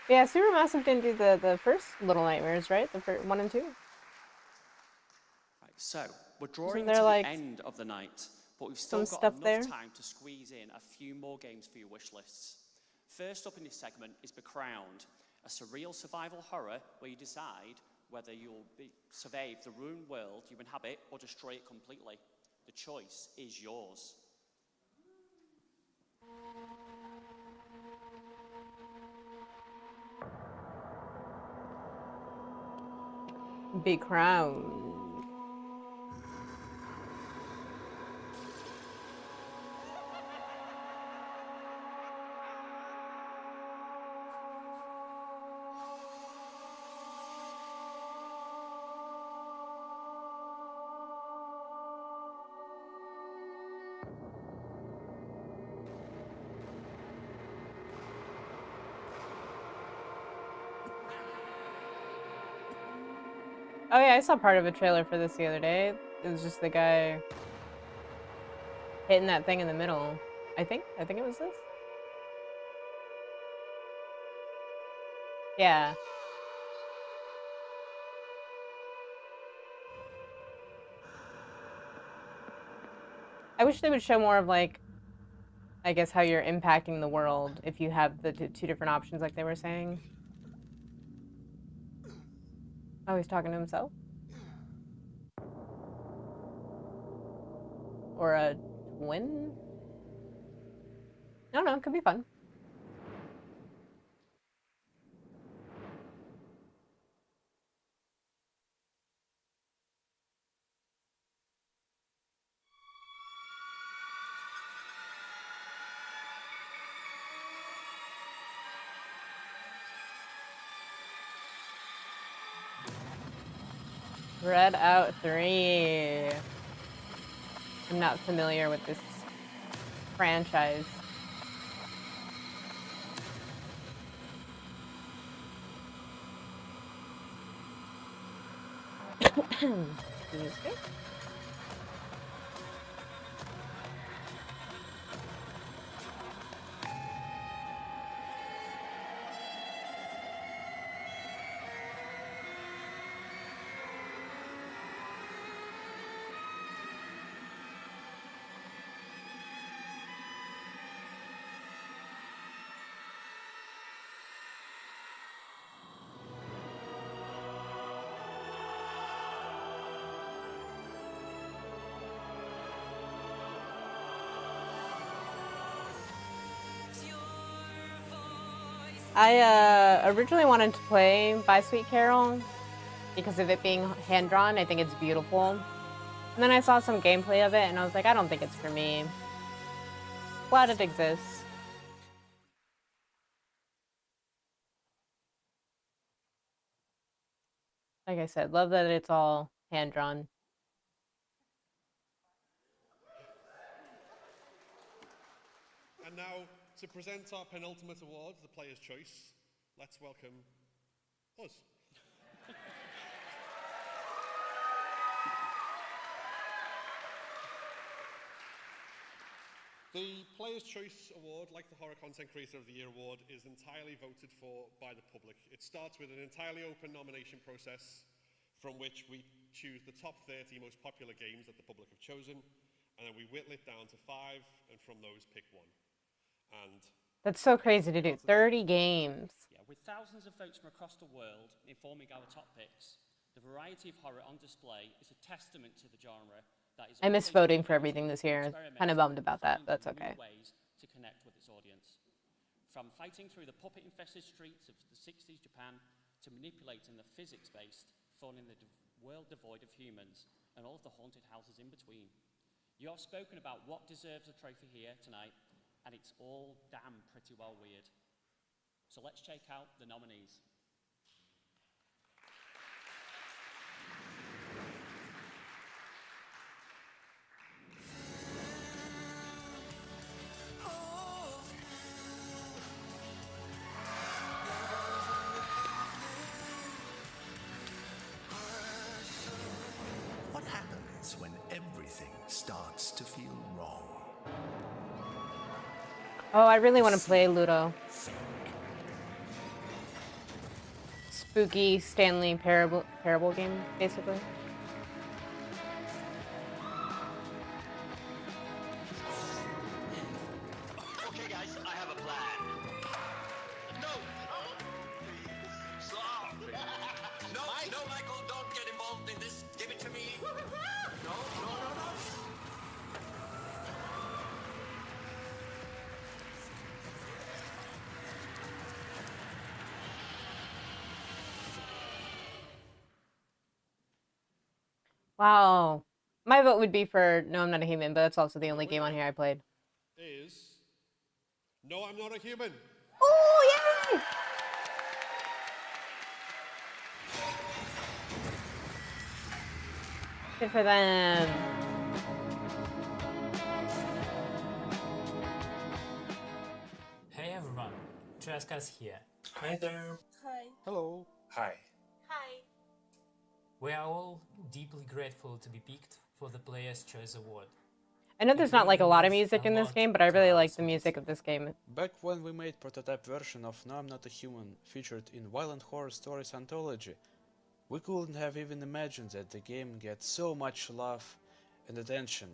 Yeah, Supermassive didn't do the first Little Nightmares, right? The first 1 and 2. Right, so we're drawing there, to like, the end of the night, but we've still some got stuff enough there? time to squeeze in a few more games for your wish lists. First up in this segment is The Crowned, a surreal survival horror where you decide whether you'll survive the ruined world you inhabit or destroy it completely. The choice is yours. Be crowned. Oh yeah, I saw part of a trailer for this the other day. It was just the guy hitting that thing in the middle. I think it was this. Yeah. I wish they would show more of like, I guess, how you're impacting the world if you have the two different options like they were saying. Oh, he's talking to himself? Or a twin? No, it could be fun. Red Out 3. I'm not familiar with this franchise. Excuse me. I originally wanted to play By Sweet Carol because of it being hand-drawn. I think it's beautiful. And then I saw some gameplay of it and I was like, I don't think it's for me. Glad it exists. Like I said, love that it's all hand-drawn. And now, to present our penultimate award, the Player's Choice, let's welcome us. The Player's Choice Award, like the Horror Content Creator of the Year Award, is entirely voted for by the public. It starts with an entirely open nomination process from which we choose the top 30 most popular games that the public have chosen, and then we whittle it down to 5, and from those pick one. And that's so crazy to do. 30 games. Yeah, with thousands of votes from across the world informing our top picks, the variety of horror on display is a testament to the genre. I miss voting for everything this year. Kind of bummed about that. That's okay. Ways to connect with its audience. From fighting through the puppet-infested streets of the 60s Japan to manipulating the physics-based fun in the world devoid of humans and all of the haunted houses in between. You have spoken about what deserves a trophy here tonight, and it's all damn pretty well weird. So let's check out the nominees. What happens when everything starts to feel wrong? Oh, I really want to play Ludo. Spooky Stanley parable game, basically. Okay, guys, I have a plan. No! Stop! No, no, Michael, don't get involved in this. Give it to me. No. Wow. My vote would be for No, I'm Not a Human, but that's also the only game on here I played. Is No, I'm Not a Human. Oh, yay! Good for them. Hey everyone, Traskas here. Hi there. Hi. Hello. Hi. Hi. We are all deeply grateful to be picked for the Player's Choice Award. I know there's not like a lot of music in this game, but I really like the music of this game. Back when we made prototype version of No I'm Not a Human featured in Violent Horror Stories Anthology, we couldn't have even imagined that the game gets so much love and attention,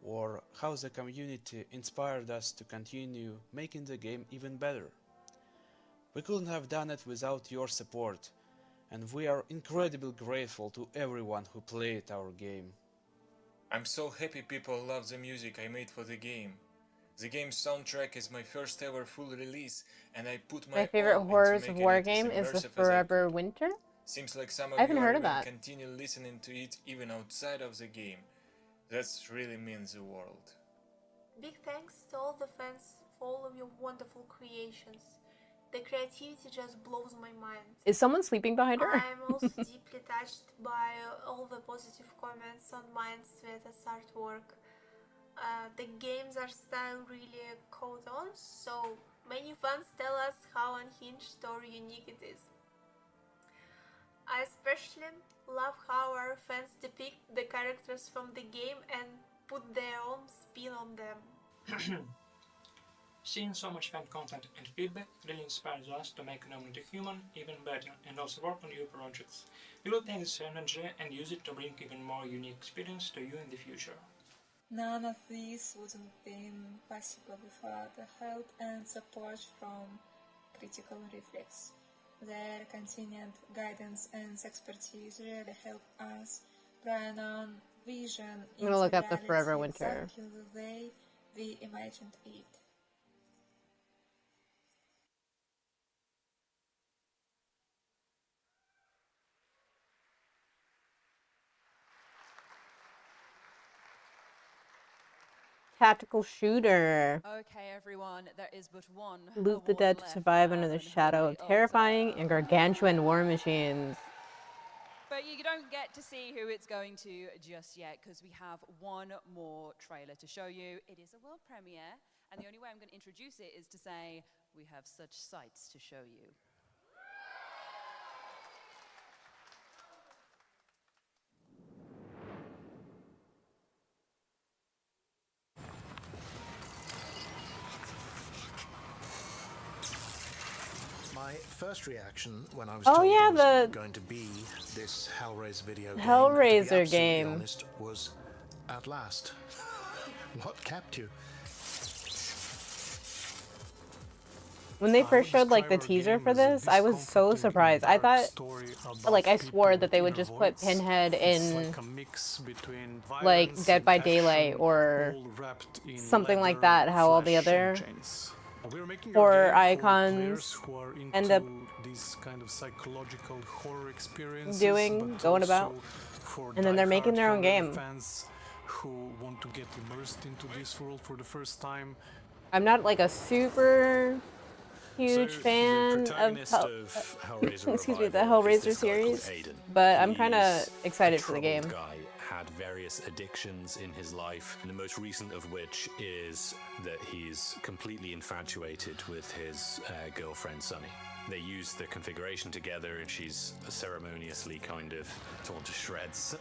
or how the community inspired us to continue making the game even better. We couldn't have done it without your support, and we are incredibly grateful to everyone who played our game. I'm so happy people love the music I made for the game. The game's soundtrack is my first ever full release, and I put My my favorite all into Horrors of making War it as game is the immersive as I Forever could. Winter. Seems like some I of haven't you heard are of even that. continue listening to it even outside of the game. That's really means the world. Big thanks to all the fans for all of your wonderful creations. The creativity just blows my mind. Is someone sleeping behind her? I'm also deeply touched by all the positive comments on Mindsweater's artwork. The games are style really caught on, so many fans tell us how unhinged or unique it is. I especially love how our fans depict the characters from the game and put their own spin on them. Seeing so much fan content and feedback really inspires us to make No I'm Not a Human even better and also work on new projects. We will take this energy and use it to bring even more unique experience to you in the future. None of this wouldn't been possible without the help and support from Critical Reflex. Their continued guidance and expertise really help us bring on vision I'm gonna look into up the Forever reality Winter. exactly the way we imagined it. Tactical shooter. Okay, everyone, there is but one Loot the award dead to left, survive under the shadow of terrifying and gargantuan war machines. But you don't get to see who it's going to just yet, because we have one more trailer to show you. It is a world premiere, and the only way I'm going to introduce it is to say, we have such sights to show you. My first reaction when I was Oh, told yeah, it was the going to be this Hellraiser video game, Hellraiser to be absolutely game. honest, was at last. What kept you? When they first showed like the teaser for this, I was so surprised. I thought, like, I swore that they would just put Pinhead in like Dead by Daylight or something like that. How all the other horror icons end up these kind of psychological horror experiences, doing, going about, and then they're making their own game. Fans who want to get immersed into this world for the first time. I'm not like a super huge fan of Hellraiser excuse me, the Revival is Hellraiser this guy called series, Aiden. but I'm kind of He's excited a for the game. troubled guy, had various addictions in his life, and the most recent of which is that he's completely infatuated with his girlfriend Sunny. They use the configuration together, and she's ceremoniously kind of torn to shreds.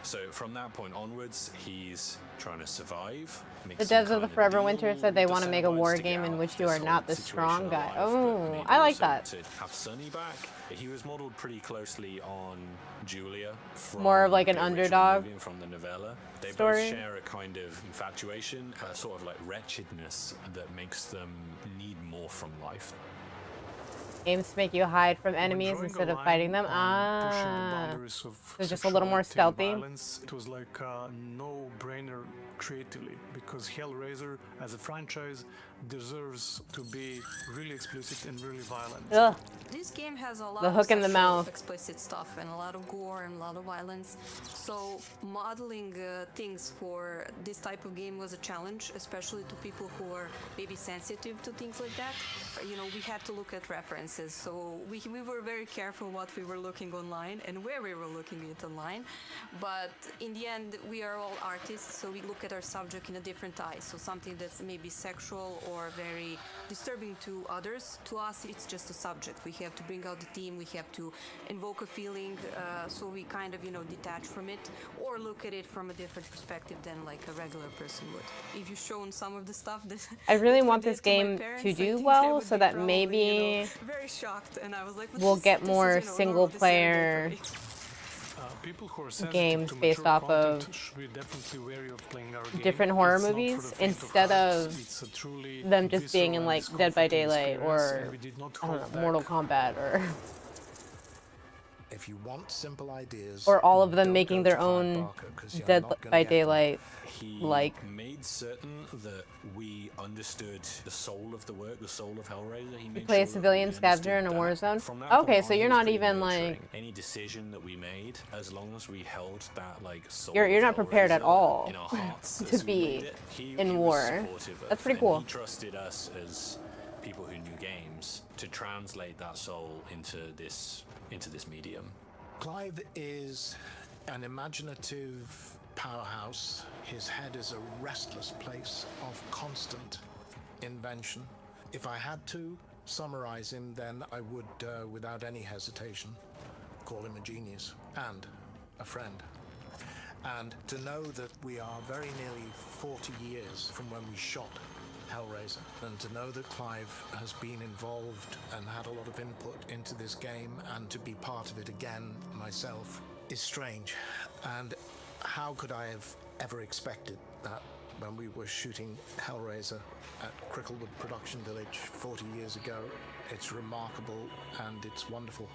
So from that point onwards, he's trying to survive. The devs of the Forever Winter said they want to make a war game in which you are not the strong guy. Oh, I like that. To have Sunny back, he was modeled pretty closely on Julia from More of like an the original underdog movie and from the novella. They story. both share a kind of infatuation, a sort of like wretchedness that makes them need more from life. Games to make you hide from enemies instead of fighting them. Ah, so just a little more stealthy. Violence, it was like a no-brainer creatively, because Hellraiser as a franchise deserves to be really explicit and really violent. Ugh. This game has a lot The of hook in the sexual mouth. explicit stuff and a lot of gore and a lot of violence. So modeling things for this type of game was a challenge, especially to people who are maybe sensitive to things like that. You know, we had to look at references, so we were very careful what we were looking online and where we were looking it online. But in the end, we are all artists, so we look at our subject in a different eye. So something that's maybe sexual or very disturbing to others. To us, it's just a subject. We have to bring out the theme, we have to invoke a feeling, so we kind of, detach from it or look at it from a different perspective than like a regular person would. If you've shown some of the stuff that I really want did this to my game parents, to I do think they well would so be that probably, maybe very shocked, and I was like, we'll get more single player People who are sensitive games to based mature off content of should be definitely wary of playing our game. different horror It's not for movies the faint instead heart. of It's a truly them just being in visceral like and Dead by discomforting Daylight experience, or and we did not I don't hold know, Mortal back. Kombat or If you want simple ideas, or all of them don't making go their to Clive own Barker, 'cause you're Dead not gonna by get them. Daylight He like. made certain that we understood the soul of the work, the soul of Hellraiser. He You made play a sure that civilian we scavenger in a understood war that. zone? From that Okay, point so on, you're he was not pretty even nurturing. like Any decision that we made, as long as we held that like soul you're of not prepared at Hellraiser all in our hearts to as we be made it, he in was war. supportive of, That's pretty and cool. he trusted us as people who knew games to translate that soul into this medium. Clive is an imaginative powerhouse. His head is a restless place of constant invention. If I had to summarize him, then I would, without any hesitation, call him a genius and a friend. And to know that we are very nearly 40 years from when we shot Hellraiser, and to know that Clive has been involved and had a lot of input into this game, and to be part of it again myself, is strange. And how could I have ever expected that when we were shooting Hellraiser at Cricklewood Production Village 40 years ago? It's remarkable and it's wonderful.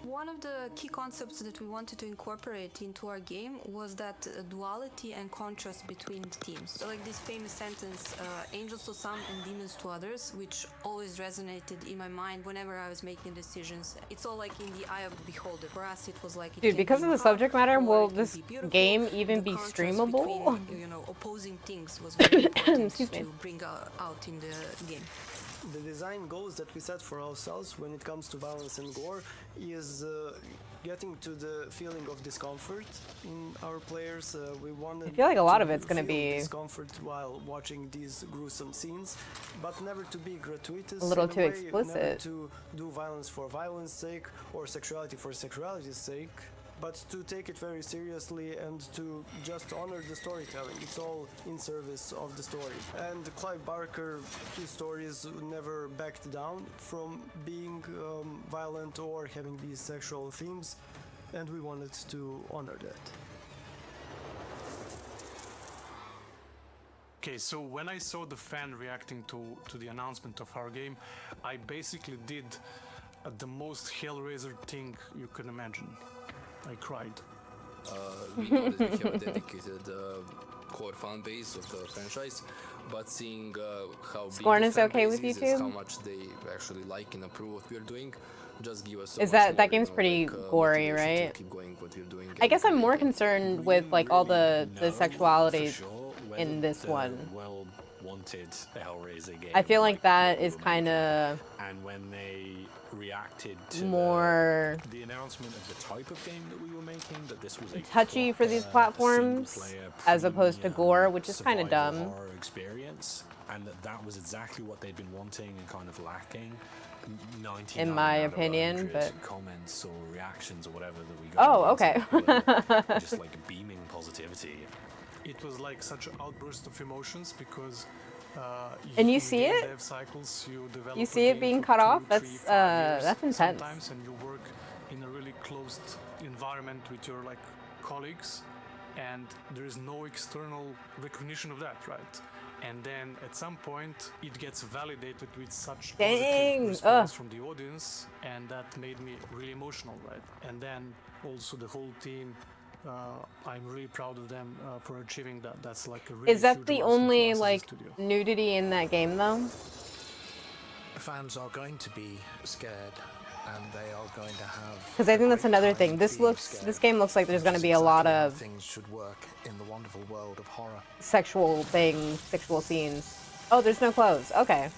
One of the key concepts that we wanted to incorporate into our game was that duality and contrast between the teams. So like this famous sentence, angels to some and demons to others, which always resonated in my mind whenever I was making decisions. It's all like in the eye of the beholder. For us, it was like it Dude, can because be of the hot, subject matter, or will it can this be beautiful. game even The be contrast streamable? between, opposing things was very important Excuse me. to bring out in the game. The design goals that we set for ourselves when it comes to violence and gore is getting to the feeling of discomfort in our players. We wanted I feel like a lot to of it's gonna feel be discomfort while watching these gruesome scenes, but never to be gratuitous. a little in too way, explicit. Never to do violence for violence sake or sexuality for sexuality's sake, but to take it very seriously and to just honor the storytelling. It's all in service of the story. And Clive Barker, his stories never backed down from being violent or having these sexual themes, and we wanted to honor that. Okay, so when I saw the fan reacting to the announcement of our game, I basically did the most Hellraiser thing you can imagine. I cried. We know that we have a dedicated core fan base of the franchise, but seeing how big Scorn the is fan okay base with is, YouTube? and how much they actually like and approve what we're doing, just give us so Is much that more, game's pretty gory, motivation to right? keep going what we're doing. I guess I'm more concerned with like all the sexuality in this one. Well wanted Hellraiser game. I feel like that is kind of and when they reacted to more the announcement of the type of game that we were making, that this was a touchy for these platforms single-player as opposed to gore, which is kind of survival dumb. horror experience, and that was exactly what they'd been wanting and kind of lacking. 99 In my out of opinion, 100 but comments or reactions or whatever that we got. Oh, on okay. YouTube were just like beaming positivity. It was like such an outburst of emotions because And you in see game it? dev cycles, you develop You a see it game being for cut 2, off? 3, That's 5 years that's intense. sometimes, and you work in a really closed environment with your like colleagues, and there is no external recognition of that, right? And then at some point it gets validated with such Dang, positive response from the audience, and that made me really emotional, right? And then also the whole team, I'm really proud of them for achieving that. That's like a really Is that huge the milestone for only us as a like studio. nudity in that game though? Fans are going to be scared, and they are going to have. Because I think that's another thing. This game looks like there's going to be a lot of Things should work in the wonderful world of horror. sexual things, sexual scenes. Oh, there's no clothes. Okay,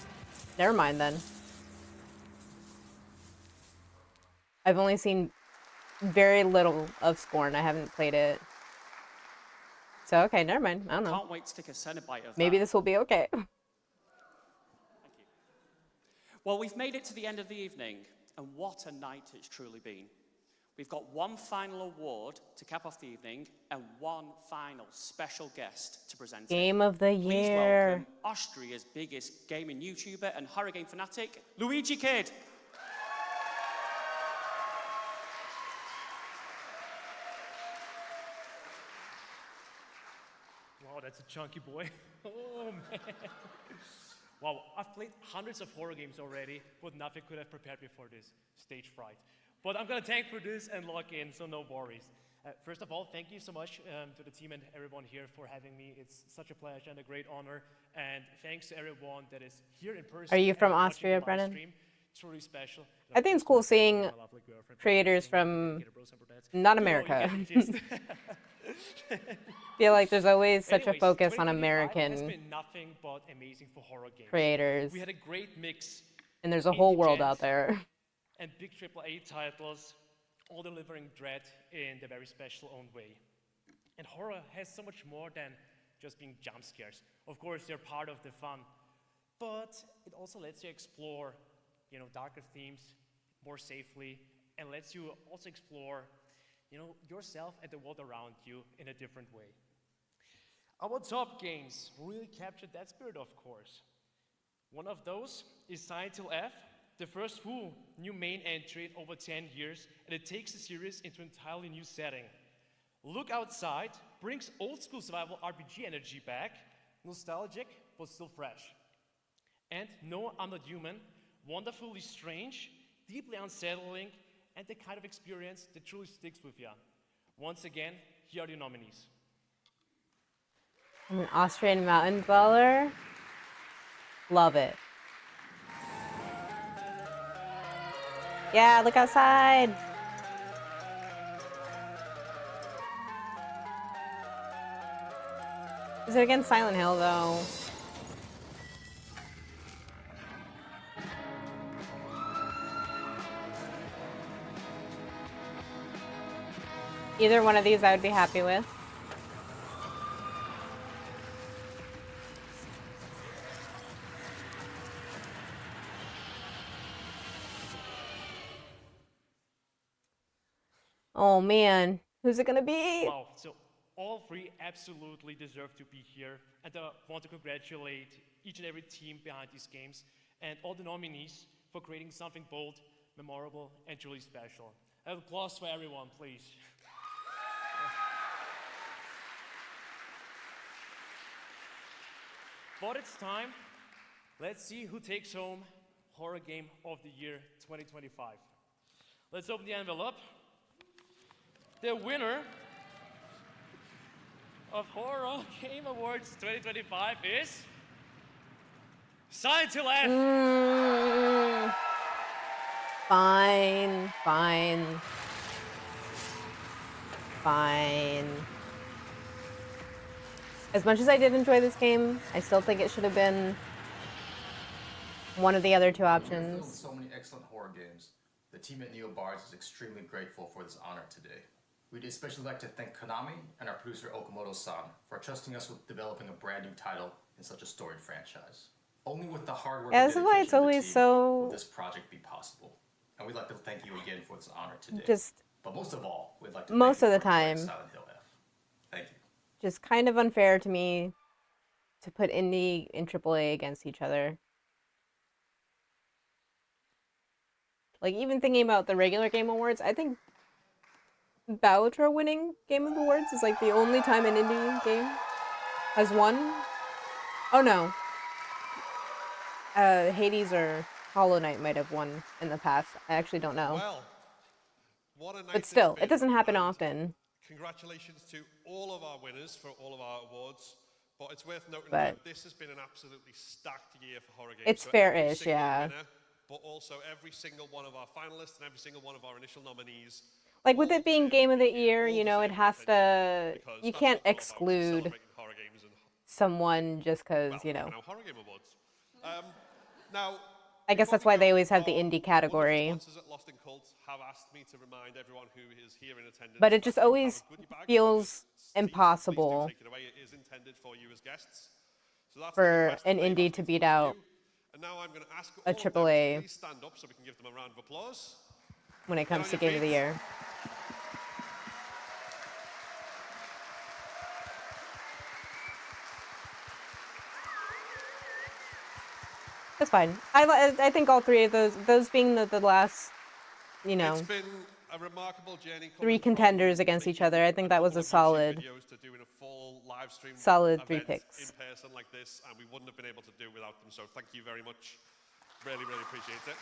never mind then. I've only seen very little of Scorn. I haven't played it. So, okay, never mind. I don't know. Can't wait to take a Cenobite of Maybe that. this will be okay. Well, we've made it to the end of the evening, and what a night it's truly been. We've got one final award to cap off the evening, and one final special guest to present it. Game of the Please year. welcome Austria's biggest gaming YouTuber and horror game fanatic, Luigi Kid. Wow, that's a chunky boy. Oh, man. Wow, I've played hundreds of horror games already, but nothing could have prepared me for this. Stage fright. But I'm gonna tank for this and lock in, so no worries. First of all, thank you so much to the team and everyone here for having me. It's such a pleasure and a great honor. And thanks to everyone that is here in person. Are you from and watching Austria, the live Brennan? stream. Truly special. I think it's cool seeing creators from not America. Feel like there's always such a focus on American has been nothing but amazing for horror games. creators. We had a great mix. And there's a whole world indie out there. And big AAA titles, all delivering dread in their very special own way. And horror has so much more than just being jump scares. Of course, they're part of the fun, but it also lets you explore, darker themes more safely, and lets you also explore, yourself and the world around you in a different way. Our top games really captured that spirit, of course. One of those is Silent Hill F, the first full new main entry in over 10 years, and it takes the series into an entirely new setting. Look Outside brings old school survival RPG energy back, nostalgic but still fresh. And No, I'm Not Human, wonderfully strange, deeply unsettling, and the kind of experience that truly sticks with you. Once again, here are your nominees. I'm an Austrian mountain dweller. Love it. Yeah, look outside. Is it against Silent Hill, though? Either one of these I would be happy with. Oh man, who's it gonna be? Wow, so all three absolutely deserve to be here, and I want to congratulate each and every team behind these games and all the nominees for creating something bold, memorable, and truly special. An applause for everyone, please. But it's time. Let's see who takes home Horror Game of the Year 2025. Let's open the envelope. The winner of Horror Game Awards 2025 is Silent Hill F. Fine. As much as I did enjoy this game, I still think it should have been one of the other two options. With so many excellent horror games, the team at NeoBards is extremely grateful for this honor today. We'd especially like to thank Konami and our producer Okamoto-san for trusting us with developing a brand new title in such a storied franchise. Only with the hard work Yeah, and this is why it's dedication of the always team so- will this project be possible. And we'd like to thank you again for this honor today. But most of all, we'd like to Most thank of you the for enjoying time. Silent Hill F. Thank you. Just kind of unfair to me to put indie and AAA against each other. Like, even thinking about the regular Game Awards, I think Balatro winning Game of the Awards is like the only time an indie game has won. Oh no. Hades or Hollow Knight might have won in the past. I actually don't know. Well, what a night But still, it's it doesn't been, happen and often. Congratulations to all of our winners for all of our awards. But it's worth noting But that this has been an absolutely stacked year for horror games. it's So every fair-ish, single yeah. winner, but also every single one of our finalists and every single one of our initial nominees. Like, with it being Game of the Year, you know, it has to... You can't exclude someone just because, you know... Now, Horror Game Awards. Now, I guess that's why they always have the indie category. sponsors at Lost in Cult have asked me to remind everyone who is here in attendance. But it just always feels impossible Take it away. It is intended for you as guests. So that's the for request an that they've indie asked to me beat put to out you. And now I'm going to ask a all of them to AAA please stand up so we can give them a round of applause. when it Get comes on to your Game of the feet. Year. That's fine. I think all three of those being the last, you know, It's been a remarkable journey three coming from contenders against each other. I think that was a solid, videos to doing a full live stream solid 3 event picks. in person like this, and we wouldn't have been able to do without them. So thank you very much. Really, really appreciate it.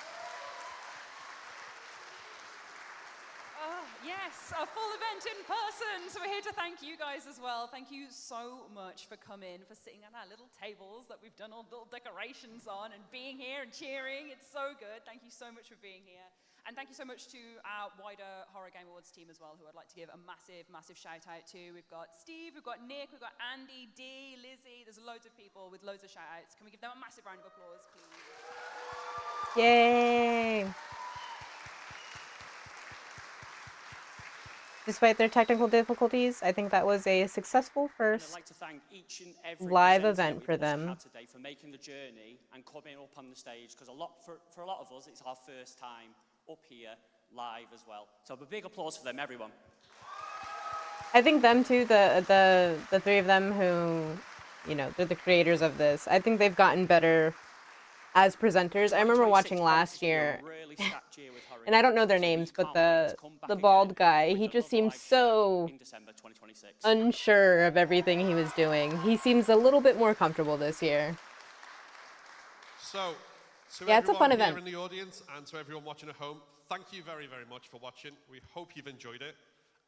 Yes, a full event in person. So we're here to thank you guys as well. Thank you so much for coming, for sitting at our little tables that we've done all little decorations on and being here and cheering. It's so good. Thank you so much for being here. And thank you so much to our wider Horror Game Awards team as well, who I'd like to give a massive, massive shout out to. We've got Steve, we've got Nick, we've got Andy, Dee, Lizzie. There's loads of people with loads of shout outs. Can we give them a massive round of applause, please? Yay! Despite their technical difficulties, I think that was a successful first I'd like to thank each and every live presenter event we've for also them. had today for making the journey and coming up on the stage, because for a lot of us, it's our first time up here live as well. So a big applause for them, everyone. I think them too, the three of them who, you know, they're the creators of this. I think they've gotten better as presenters. I remember watching last year, and I don't know their names, but the bald guy, he just seems so unsure of everything he was doing. He seems a little bit more comfortable this year. So, to yeah, it's a fun everyone event. here in the audience and to everyone watching at home, thank you very, very much for watching. We hope you've enjoyed it.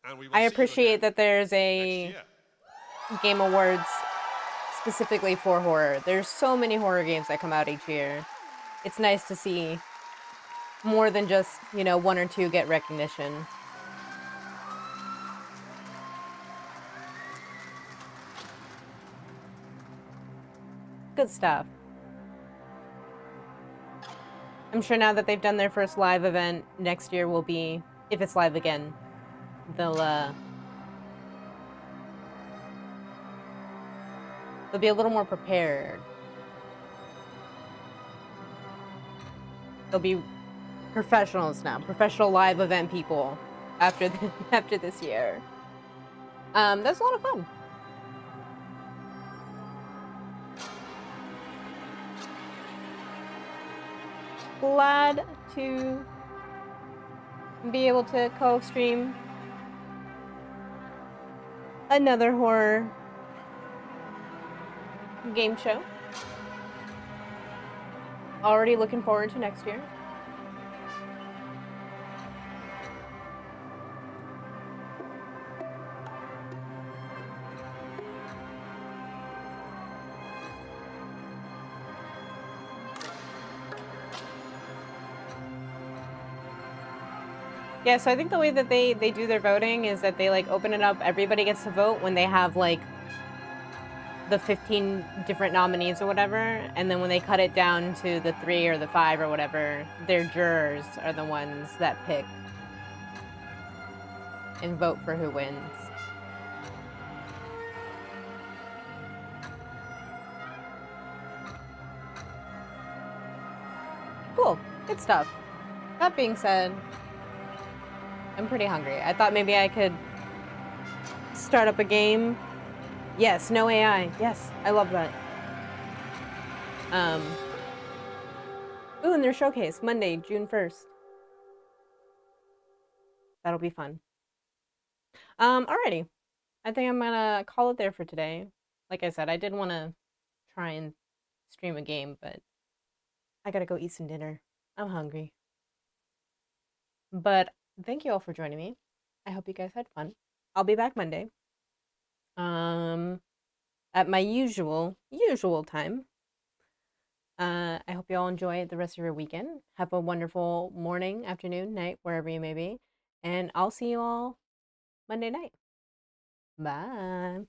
And we will I see you appreciate again that there's next a year. Game Awards specifically for horror. There's so many horror games that come out each year. It's nice to see more than just, you know, one or two get recognition. Good stuff. I'm sure now that they've done their first live event, next year will be, if it's live again, they'll be a little more prepared. They'll be professionals now, professional live event people after after this year. That's a lot of fun. Glad to be able to co-stream another horror game show. Already looking forward to next year. Yeah, so I think the way that they do their voting is that they like open it up, everybody gets to vote when they have like the 15 different nominees or whatever, and then when they cut it down to the 3 or the 5 or whatever, their jurors are the ones that pick and vote for who wins. Cool, good stuff. That being said, I'm pretty hungry. I thought maybe I could start up a game. Yes, no AI. Yes, I love that. Ooh, and their showcase, Monday, June 1st. That'll be fun. Alrighty. I think I'm gonna call it there for today. Like I said, I did want to try and stream a game, but I gotta go eat some dinner. I'm hungry. But thank you all for joining me. I hope you guys had fun. I'll be back Monday. At my usual time. I hope you all enjoy the rest of your weekend. Have a wonderful morning, afternoon, night, wherever you may be. And I'll see you all Monday night. Bye.